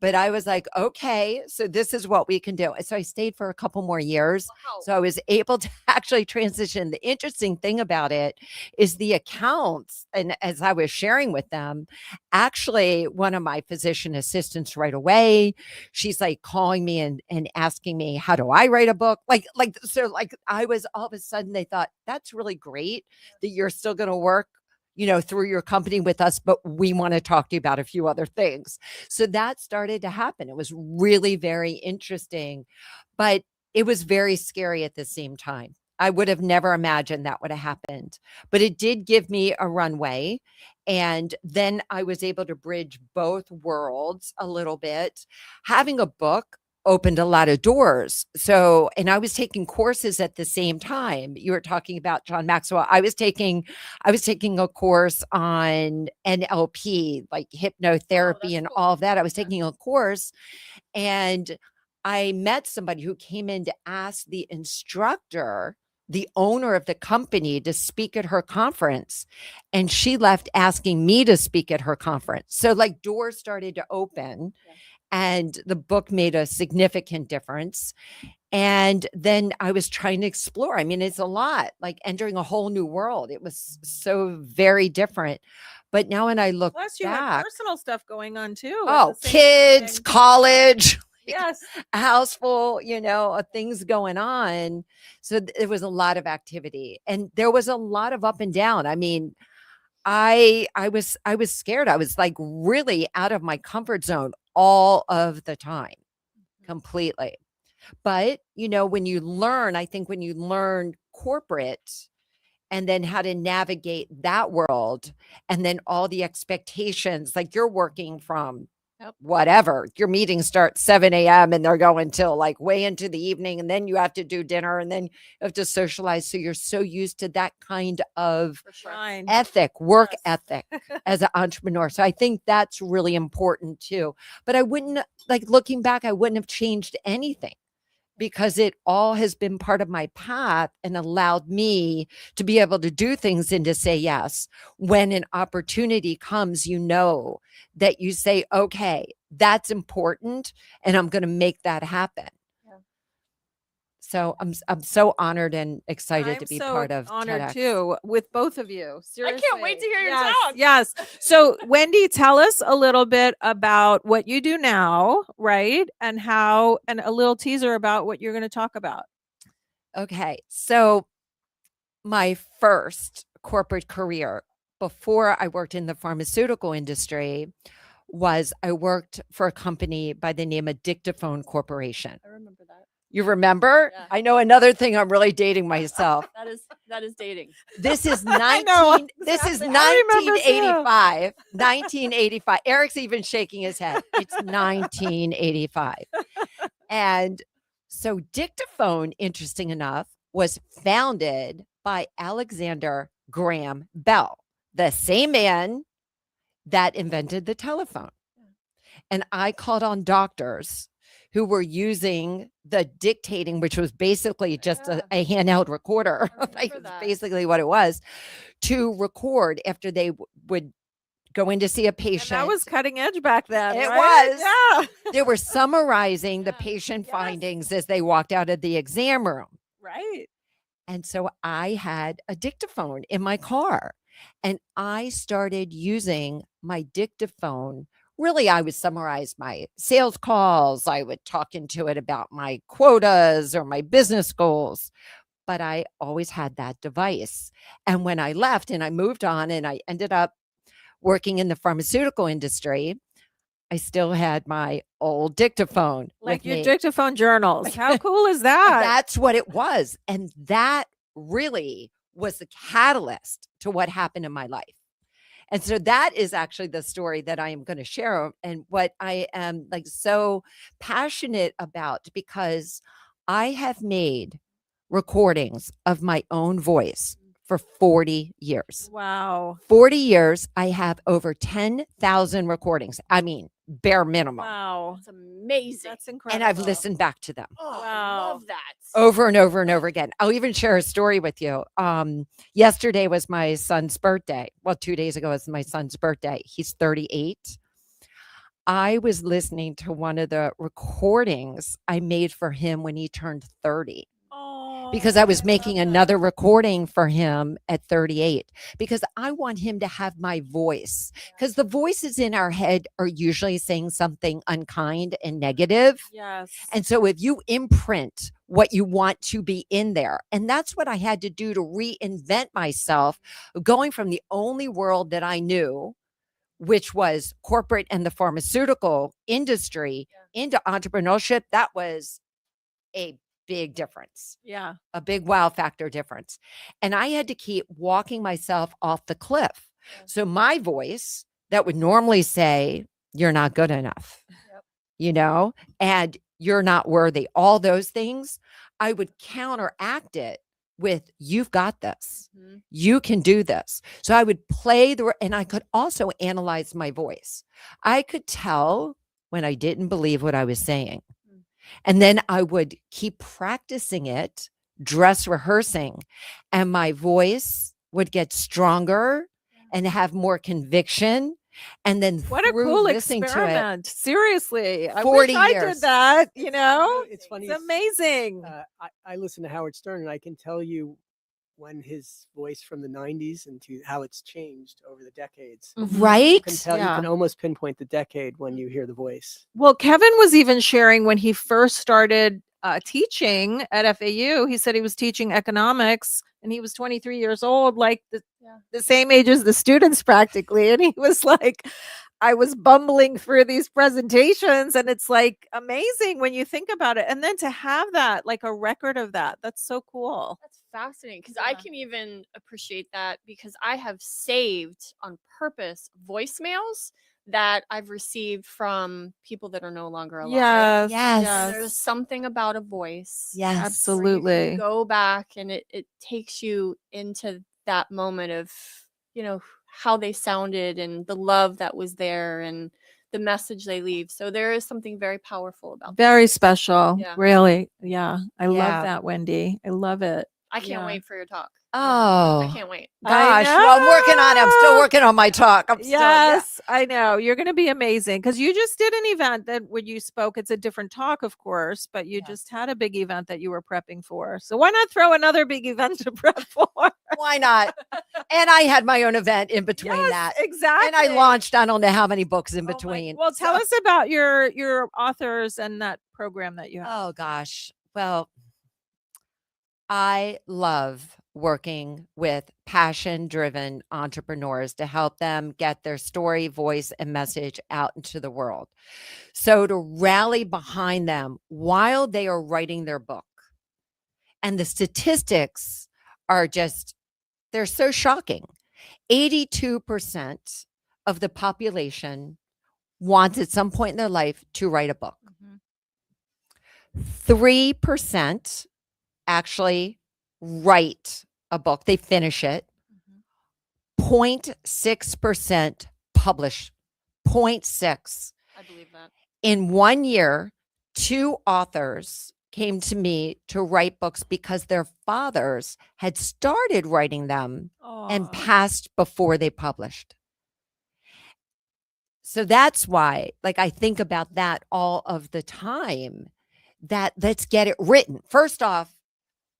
But I was like, okay, so this is what we can do. So I stayed for a couple more years. Wow. So I was able to actually transition. The interesting thing about it is the accounts. And as I was sharing with them, actually one of my physician assistants right away, she's like calling me and asking me, how do I write a book? So I was all of a sudden, they thought that's really great that you're still going to work through your company with us, but we want to talk to you about a few other things. So that started to happen. It was really very interesting, but it was very scary at the same time. I would have never imagined that would have happened, but it did give me a runway. And then I was able to bridge both worlds a little bit. Having a book opened a lot of doors. So, and I was taking courses at the same time. You were talking about John Maxwell. I was taking a course on NLP, like hypnotherapy and cool. all of that. I was taking a course and I met somebody who came in to ask the instructor, the owner of the company, to speak at her conference. And she left asking me to speak at her conference. So like doors started to open. Yeah. And the book made a significant difference. And then I was trying to explore. I mean, it's a lot, like entering a whole new world. It was so very different. But now when I look Plus you had back, personal stuff going on too. at oh, the same kids, time. college, Yes. a house full, of things going on. So there was a lot of activity and there was a lot of up and down. I mean, I was scared. I was like really out of my comfort zone all of the time, completely. But, when you learn, I think when you learn corporate and then how to navigate that world and then all the expectations, like you're working from whatever, your meetings start 7 a.m. and they're going till like way into the evening. And then you have to do dinner and then you have to socialize. So you're so used to that kind of For sure. Fine. work Yes. ethic as an entrepreneur. So I think that's really important too. But I wouldn't, like looking back, I wouldn't have changed anything because it all has been part of my path and allowed me to be able to do things and to say yes. When an opportunity comes, that you say, okay, that's important and I'm going to make that happen. Yeah. So I'm so honored and excited to be part of honored TEDx. too with both of you. Seriously. wait to hear your yes, talk. Yes. So Wendi, tell us a little bit about what you do now, right? And a little teaser about what you're going to talk about. Okay. So my first corporate career before I worked in the pharmaceutical industry was I worked for a company by the name of Dictaphone Corporation. I remember that. You remember? Yeah. I know another thing, I'm really dating myself. That is dating. This is I know, 19 this is exactly. I remember too. 1985. 1985. Eric's even shaking his head. It's 1985. And so dictaphone, interesting enough, was founded by Alexander Graham Bell, the same man that invented the telephone. And I called on doctors who were using the dictating, which was basically just a handheld recorder. I remember Like, it's that. basically what it was, to record after they would go in to see a And patient. that was cutting edge back then. It right? was. Yeah. They were summarizing the Yeah. patient Yes. findings as they walked out of the exam room. Right. And so I had a dictaphone in my car, and I started using my dictaphone. Really, I would summarize my sales calls. I would talk into it about my quotas or my business goals, but I always had that device. And when I left and I moved on and I ended up working in the pharmaceutical industry, I still had my old dictaphone Like with your me. dictaphone journals. How cool is that? That's what it was. And that really was the catalyst to what happened in my life. And so that is actually the story that I am going to share, and what I am like so passionate about, because I have made recordings of my own voice for 40 years. Wow. 40 years, I have over 10,000 recordings. I mean, bare minimum. Wow. That's amazing. That's incredible. And I've listened back to them Oh, I Wow. love that. over and over and over again. I'll even share a story with you. Yesterday was my son's birthday. Well, 2 days ago was my son's birthday. He's 38. I was listening to one of the recordings I made for him when he turned 30, because I was making another recording for him at 38, because I want him to have my voice, because the voices in our head are usually saying something unkind and negative. Yes. And so if you imprint what you want to be in there, and that's what I had to do to reinvent myself, going from the only world that I knew, which was corporate and the pharmaceutical industry, into entrepreneurship. That was a big difference, Yeah. a big wow factor difference. And I had to keep walking myself off the cliff. So my voice that would normally say, you're not good enough, you know, and you're not worthy, all those things, I would counteract it with, you've got this, you can do this. So I would play and I could also analyze my voice. I could tell when I didn't believe what I was saying. And then I would keep practicing it, dress rehearsing, and my voice would get stronger and have more conviction. And then What a through cool listening to it, experiment. Seriously. I 40 wish I years. did that, you know? It's funny. It's amazing. I listen to Howard Stern, and I can tell you when his voice from the 90s and to how it's changed over the decades. Mhm. right? You can tell, you Yeah. can almost pinpoint the decade when you hear the voice. Well, Kevin was even sharing when he first started teaching at FAU. He said he was teaching economics and he was 23 years old, like the same age as the students practically. And he was like, I was bumbling through these presentations, and it's like amazing when you think about it. And then to have that, like a record of that, that's so cool. That's fascinating, because I Yeah. can even appreciate that, because I have saved on purpose voicemails that I've received from people that are no longer alive. Yes. Yes. And there's something about a voice. Yes. where you can Absolutely. go back and it takes you into that moment of, you know, how they sounded and the love that was there and the message they leave. So there is something very powerful about that. Very special. Yeah. Really. Yeah. I Yeah. love that, Wendy. I love it. I can't Yeah. wait for your talk. Oh, I can't wait. gosh. Well, I'm working on it. I'm still working on my talk. I'm still, Yes, I know. You're going to be amazing, because you just did an event that when you spoke, it's a different talk, of course, but you just had a big event that you were prepping for. So why not throw another big event to prep for? Why not? And I had my own event in between Yes, that. exactly. And I launched, I don't know how many books in Oh my- between. Well, tell So- us about your authors and that program that you have. Oh gosh. Well, I love working with passion-driven entrepreneurs to help them get their story, voice, and message out into the world. So to rally behind them while they are writing their book. And the statistics are just, they're so shocking. 82% of the population wants at some point in their life to write a book. 3% actually write a book, they finish it. 0.6% publish. 0.6. I believe that. In 1 year, 2 authors came to me to write books because their fathers had started writing them and Aw. passed before they published. So that's why, like, I think about that all of the time, that let's get it written. First off,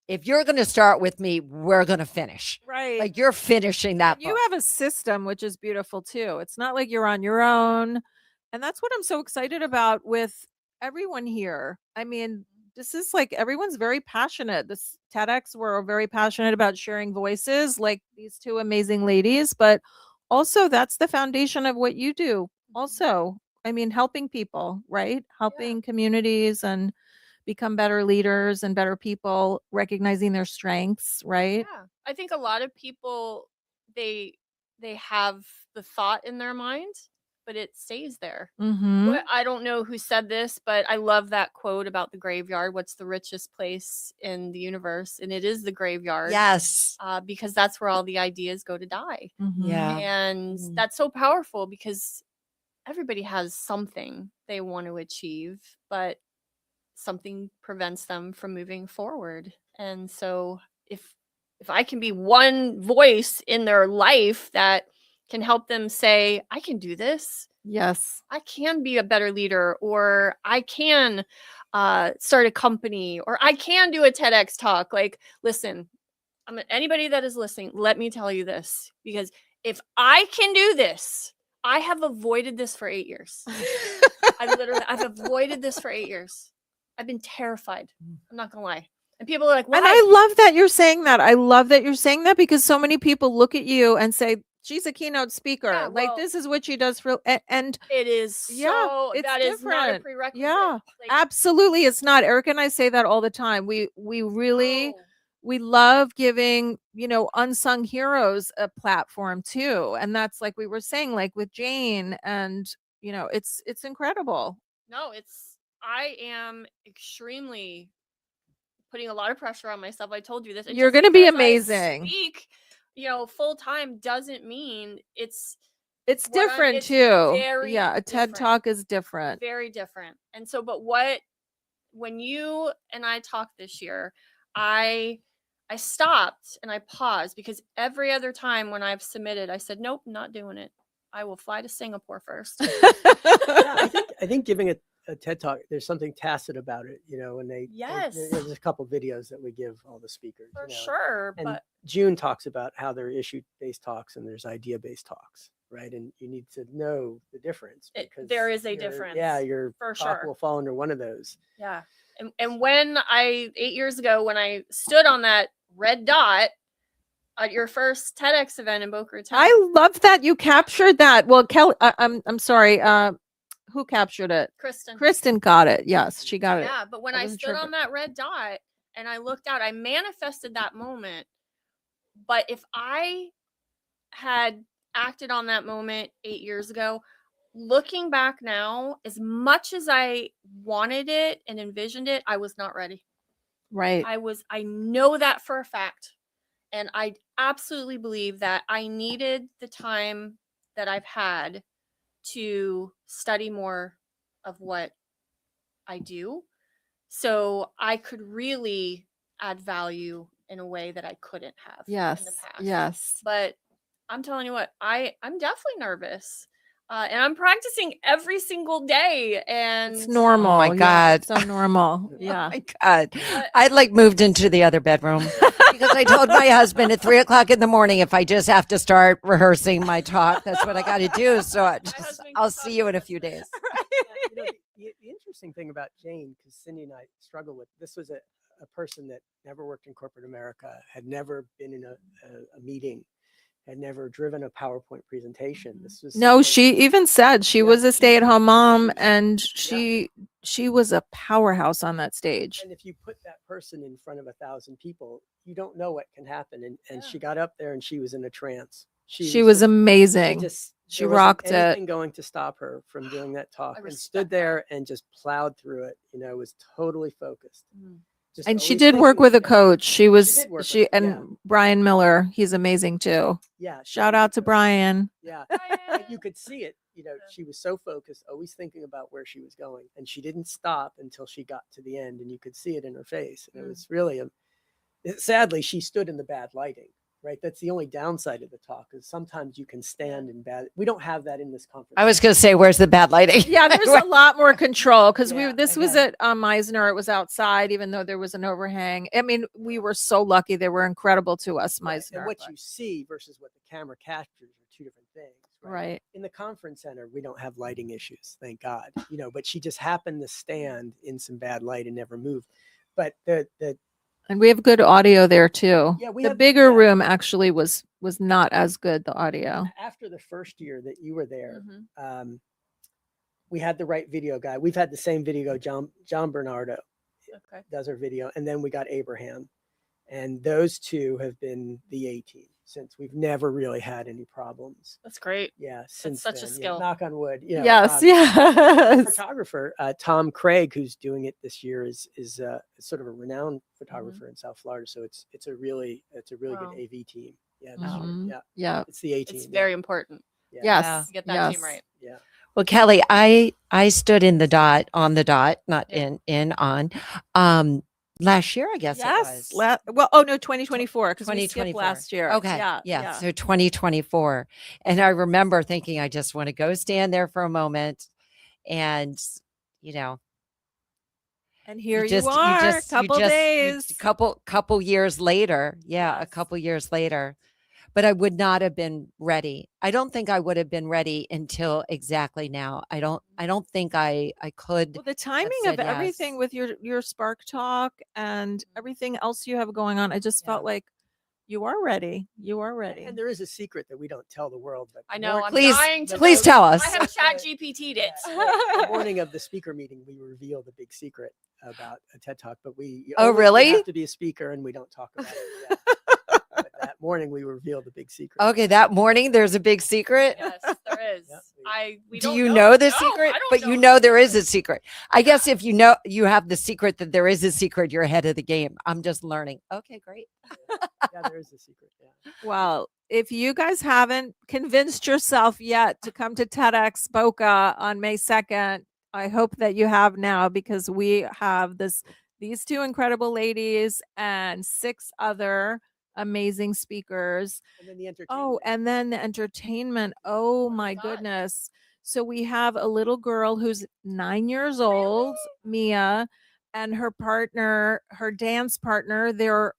if you're going to start with me, we're going to finish. Right. Like, you're finishing that You book. have a system, which is beautiful too. It's not like you're on your own. And that's what I'm so excited about with everyone here. I mean, this is like everyone's very passionate. This TEDx, we're very passionate about sharing voices like these two amazing ladies, but also that's the foundation of what you do. Also, I mean, helping people, right? Helping communities and become better leaders and better people, recognizing their strengths, right? Yeah. I think a lot of people, they have the thought in their mind, but it stays there. Mm-hmm. I don't know who said this, but I love that quote about the graveyard. What's the richest place in the universe? And it is the graveyard. Yes. Because that's where all the ideas go to die. Yeah. And Mm. that's so powerful because everybody has something they want to achieve, but something prevents them from moving forward. And so if I can be one voice in their life that can help them say, I can do this. Yes. I can be a better leader, or I can start a company, or I can do a TEDx talk. Like, listen, anybody that is listening, let me tell you this, because if I can do this, I have avoided this for 8 years. I've avoided this for 8 years. I've been terrified. I'm not gonna lie. And people are like, why? And I love that you're saying that. I love that you're saying that because so many people look at you and say, she's a keynote speaker. Yeah, like well, this is what she does for, and it is yeah, so it's that is not a different. prerequisite. Yeah, Like, absolutely. It's not. Erica and I say that all the time. We really, no. we love giving, unsung heroes a platform too. And that's like we were saying, like with Jane, and it's incredible. No, I am extremely putting a lot of pressure on myself. I told you this. And You're just going to be because I amazing. speak, full time doesn't mean it's It's what different it's too. very Yeah, a TED different. Talk is different. Very different. And so, but when you and I talked this year, I stopped and I paused because every other time when I've submitted, I said, nope, not doing it. I will fly to Singapore first. Yeah, I think giving a TED Talk, there's something tacit about it, and Yes. there's a couple videos that we give all the speakers. For sure. And But June talks about how there are issue-based talks and there's idea-based talks, right? And you need to know the difference because there is a difference. Yeah, your for talk sure. will fall under one of those. Yeah. And when 8 years ago, when I stood on that red dot at your first TEDx event in Boca Raton, I love that you captured that. Well, Kelly, I'm sorry. Who captured it? Kristen got it. Yes, she got it. Yeah, but when I stood on that red dot and I looked out, I manifested that moment. But if I had acted on that moment 8 years ago, looking back now, as much as I wanted it and envisioned it, I was not ready. Right. I know that for a fact. And I absolutely believe that I needed the time that I've had to study more of what I do, so I could really add value in a way that I couldn't have in the Yes. past. Yes. But I'm telling you what, I'm definitely nervous. And I'm practicing every single day. And It's normal. Oh my Yeah, God. it's so normal. Oh Yeah. my God. I moved into the other bedroom because I told my husband at 3:00 in the morning, if I just have to start rehearsing my talk, that's what I got to do. So I'll see you in a few days. The interesting thing about Jane, because Cindy and I struggle with, this was a person that never worked in corporate America, had never been in a meeting, had never driven a PowerPoint presentation. This was No, something- she even said she Yeah, was a she- stay-at-home mom, was- and yeah. she was a powerhouse on that stage. And if you put that person in front of 1,000 people, you don't know what can happen. And Yeah. she got up there and she was in a trance. She was just- amazing. There wasn't rocked it. anything going to stop her from doing that talk, and respect stood that. there and just plowed through it. Was totally focused. Just And she always did work thinking with a ahead. coach. She was did work she with- and yeah. Brian Miller, he's amazing too. Yeah. she Shout was a out to coach. Brian. Yeah. And you could see it. She was so focused, always thinking about where she was going, and she didn't stop until she got to the end, and you could see it in her face. And it was really sadly, she stood in the bad lighting. Right, that's the only downside of the talk, is sometimes you can stand in bad. We don't have that in this conference. I was going to say, where's the bad lighting? Yeah, there's a lot more control because Yeah, this was okay. at Meisner. It was outside, even though there was an overhang. I mean, we were so lucky. They were incredible to us, Right, Meisner. and what but- you see versus what the camera captures are two different things. right. In the conference center, we don't have lighting issues, thank God. But she just happened to stand in some bad light and never moved. But the And we have good audio there too. Yeah, we the have- bigger yeah. room actually was not as good, the audio. after the first year that you were there, Mhm. we had the right video guy. We've had the same video, John Bernardo Okay. does our video, and then we got Abraham, and those two have been the A team since. We've never really had any problems. That's great. Yeah, since such a then, yeah, skill. knock on wood. Yes, the yes. photographer Tom Craig, who's doing it this year, is sort of a renowned photographer in South Florida. So it's a really Wow. good AV team. Yeah, this year. Mhm. Yeah, Yeah. it's the A team. It's yeah, very important yeah. Yes. to get that yes. team right. Yeah. Well, Kelly, I stood in the dot, on the dot, not Yeah. on, last year, I guess it Yes. was. Well, oh no, 2024 because we skipped 2024. last year. Okay. Yeah. So 2024. And I remember thinking, I just want to go stand there for a moment. And, And here you, just- are, just- couple just- days. couple years later. Yeah. A Yes. couple years later. But I would not have been ready. I don't think I would have been ready until exactly now. I don't think I could. Well, the timing said of everything yes. with your Spark Talk and everything else you have going on, I just felt Yeah. like you are ready. You are ready. And there is a secret that we don't tell the world. But I the know. mor- I'm Please- dying to please know. tell us. I have chat GPT'd it. the morning of the speaker meeting, we reveal the big secret about a TED Talk, but you Oh, always really? have to be a speaker, and we don't talk about it. Yeah. But that morning, we revealed the big secret. Okay. That morning, there's a big secret. Yes, there is. Yeah. We Do don't you know the No, secret? I don't But you know there is a secret. I guess if you know you have the secret that there is a secret, you're ahead of the game. I'm just learning. Okay, great. Yeah, there is a secret. Yeah. Well, if you guys haven't convinced yourself yet to come to TEDx Boca on May 2nd, I hope that you have now, because we have these two incredible ladies and 6 other amazing speakers. And then the entertainment. Oh, and then the entertainment. Oh my God. goodness. So we have a little girl who's 9 years old, Mia, and her partner, her dance partner, they're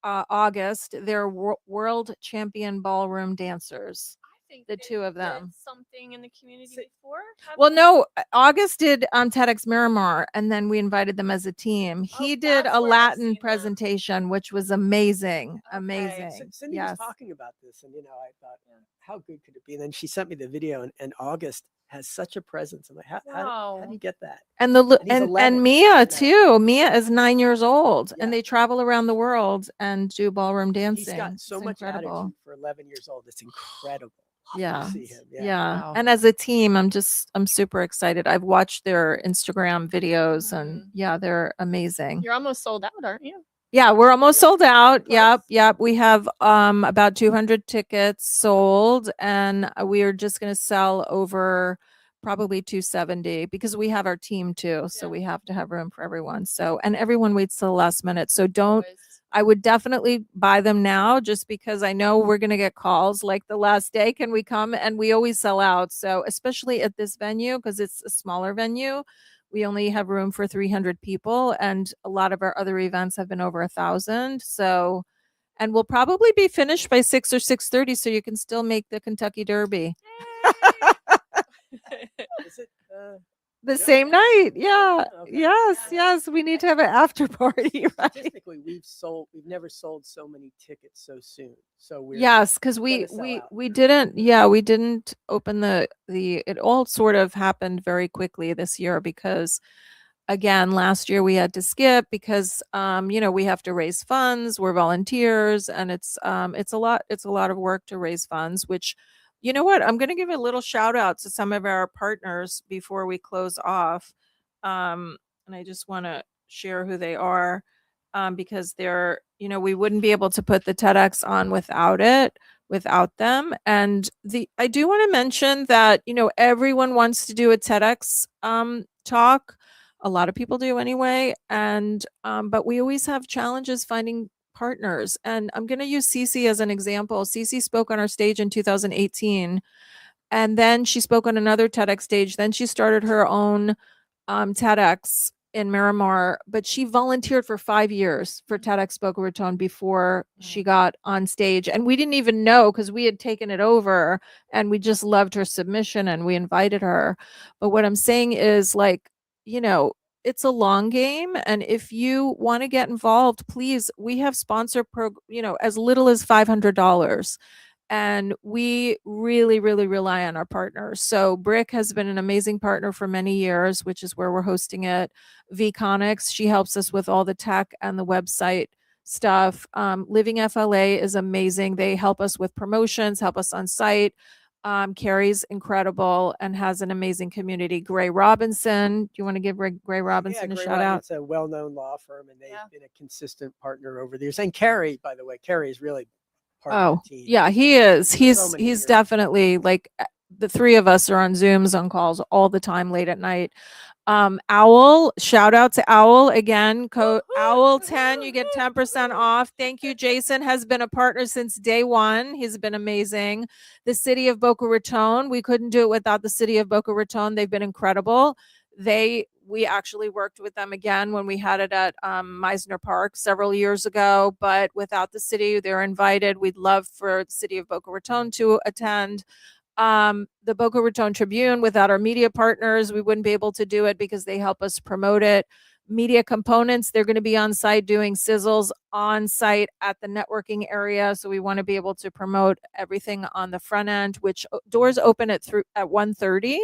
August, they're world champion ballroom dancers. I think the they two of did them. something in the community So- before. Well, no, August did TEDx Miramar, and then we invited them as a team. He did that's a where I've Latin seen them. presentation, which was amazing. Okay. Amazing. Cindy yes. was talking about this, and I thought, how good could it be? And then she sent me the video, and August has such a presence. I'm like, how do Wow. you get that? And the And he's and 11, Mia you know. too. Mia is 9 years old, Yeah. and they travel around the world and do ballroom dancing. He's got so It's much incredible. attitude for 11 years old. It's incredible. to Yeah. see him. Yeah. Wow. And as a team, I'm super excited. I've watched their Instagram videos, and Mhm. yeah, they're amazing. You're almost sold out, aren't you? Yeah, we're almost sold out. Close. Yep. We have about 200 tickets sold, and we are just going to sell over probably 270 because we have our team too. So Yeah. we have to have room for everyone. So, and everyone waits till the last minute. So don't, Always. I would definitely buy them now, just because I know we're going to get calls like the last day. Can we come? And we always sell out. So especially at this venue, because it's a smaller venue, we only have room for 300 people, and a lot of our other events have been over 1,000. So, and we'll probably be finished by 6 or 6:30, so you can still make the Kentucky Derby. Is it The same night. Yeah. Okay. Yes. We need to have an after party, right? Statistically, we've never sold so many tickets so soon. So we're Yes, because gonna sell out. we didn't open the it all sort of happened very quickly this year because again last year we had to skip because we have to raise funds, we're volunteers, and it's a lot of work to raise funds, which you know what, I'm going to give a little shout out to some of our partners before we close off. And I just want to share who they are, because they're, we wouldn't be able to put the TEDx on without them. And I do want to mention that, everyone wants to do a TEDx talk. A lot of people do anyway. And, but we always have challenges finding partners. And I'm going to use Cece as an example. Cece spoke on our stage in 2018, and then she spoke on another TEDx stage. Then she started her own TEDx in Miramar, but she volunteered for 5 years for TEDx Boca Raton before she got on stage. And we didn't even know because we had taken it over and we just loved her submission and we invited her. But what I'm saying is, like, it's a long game. And if you want to get involved, please, we have sponsor as little as $500. And we really, really rely on our partners. So Brick has been an amazing partner for many years, which is where we're hosting it. VConics, she helps us with all the tech and the website stuff. Living FLA is amazing. They help us with promotions, help us on site. Carrie's incredible and has an amazing community. Gray Robinson, do you want to give Gray Robinson a shout out? It's a well-known law firm, and they've been a consistent partner over the years. And Carrie, by the way, Carrie is really part of the team. Yeah, he is. He's definitely, like, the three of us are on Zooms, on calls all the time, late at night. Owl, shout out to Owl again. Code Owl 10, you get 10% off. Thank you. Jason has been a partner since day one. He's been amazing. The City of Boca Raton, we couldn't do it without the City of Boca Raton. They've been incredible. We actually worked with them again when we had it at Meisner Park several years ago, but without the city, they're invited. We'd love for the City of Boca Raton to attend. The Boca Raton Tribune, without our media partners, we wouldn't be able to do it because they help us promote it. Media Components, they're going to be on site doing sizzles on site at the networking area. So we want to be able to promote everything on the front end, which doors open at 1:30.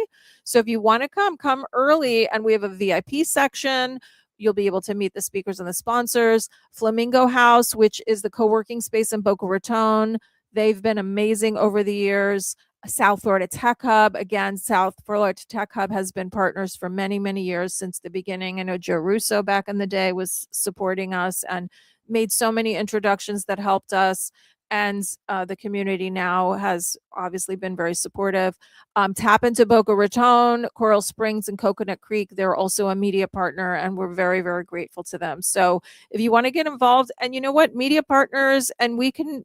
So if you want to come early, and we have a VIP section. You'll be able to meet the speakers and the sponsors. Flamingo House, which is the co-working space in Boca Raton. They've been amazing over the years. South Florida Tech Hub. Again, South Florida Tech Hub has been partners for many, many years since the beginning. I know Joe Russo back in the day was supporting us and made so many introductions that helped us. And the community now has obviously been very supportive. Tap into Boca Raton, Coral Springs, and Coconut Creek. They're also a media partner, and we're very, very grateful to them. So if you want to get involved, and you know what, media partners, and we can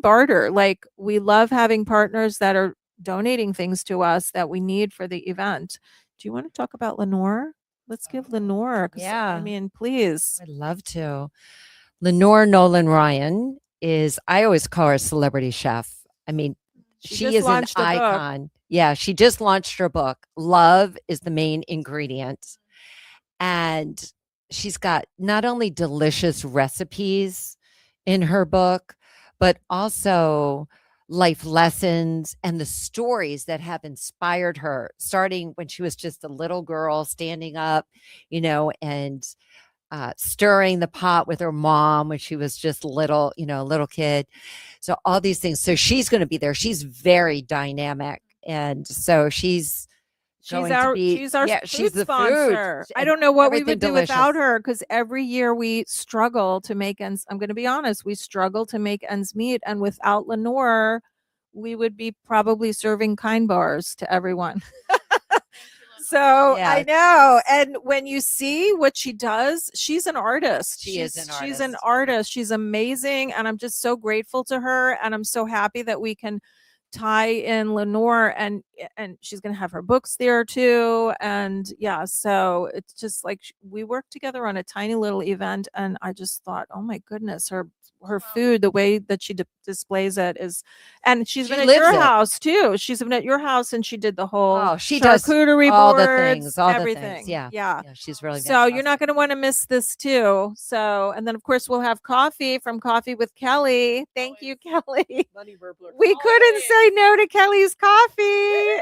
barter. Like, we love having partners that are donating things to us that we need for the event. Do you want to talk about Lenore? Let's give Lenore. Yeah. I mean, please. I'd love to. Lenore Nolan Ryan is, I always call her a celebrity chef. I mean, she is an icon. Yeah, she just launched her book. Love is the main ingredient. And she's got not only delicious recipes in her book, but also life lessons and the stories that have inspired her, starting when she was just a little girl standing up, and stirring the pot with her mom when she was just little, a little kid. So all these things. So she's going to be there. She's very dynamic. And so she's our food sponsor. I don't know what we would do without her, because every year we struggle to make ends. I'm going to be honest, we struggle to make ends meet, and without Lenore, we would be probably serving kind bars to everyone. So yeah. I know. And when you see what she does, she's an artist. She's an artist. She's amazing, and I'm just so grateful to her, and I'm so happy that we can tie in Lenore. And and she's going to have her books there too. And yeah, so it's just like we worked together on a tiny little event, and I just thought, oh my goodness, her food, the way that she displays it is, and she's She been at lives your it. house too. She's been at your house, and she did the whole Oh, she does charcuterie all the boards, things, all the everything. things. Yeah. Yeah. Yeah, she's really So you're not fantastic. going to want to miss this too. So, and then of course we'll have coffee from Coffee with Kelly. Thank you, Kelly. Money Merbler. We couldn't say no to Kelly's coffee.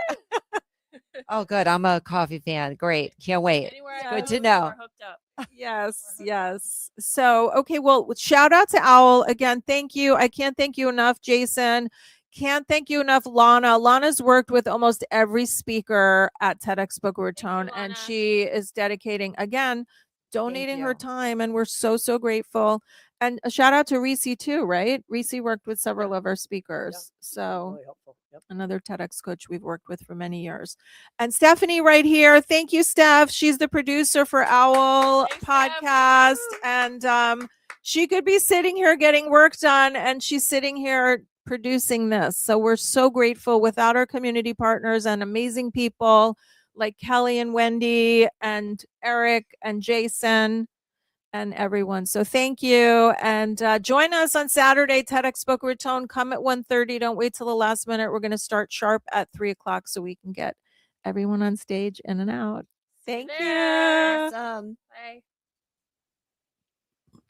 Oh, good. I'm a coffee fan. Great. Can't wait. Anywhere I Good go, to you know. are hooked up. Yes. So, okay. Well, shout out to Owl again. Thank you. I can't thank you enough, Jason. Can't thank you enough, Lana. Lana's worked with almost every speaker at TEDx Boca Raton, and Lana. she is dedicating, again, donating her you. time, and we're so, so grateful. And a shout out to Reese too, right? Reese worked with several of our speakers. So Really helpful. Yep. another TEDx coach we've worked with for many years. And Stephanie right here. Thank you, Steph. She's the producer for Owl Thanks, Steph. podcast. Woo! And she could be sitting here getting work done, and she's sitting here producing this. So we're so grateful. Without our community partners and amazing people like Kelly and Wendi and Eric and Jason and everyone. So thank you. And join us on Saturday, TEDx Boca Raton. Come at 1:30. Don't wait till the last minute. We're going to start sharp at 3:00 so we can get everyone on stage in and out. Thank you. There. Awesome. Bye.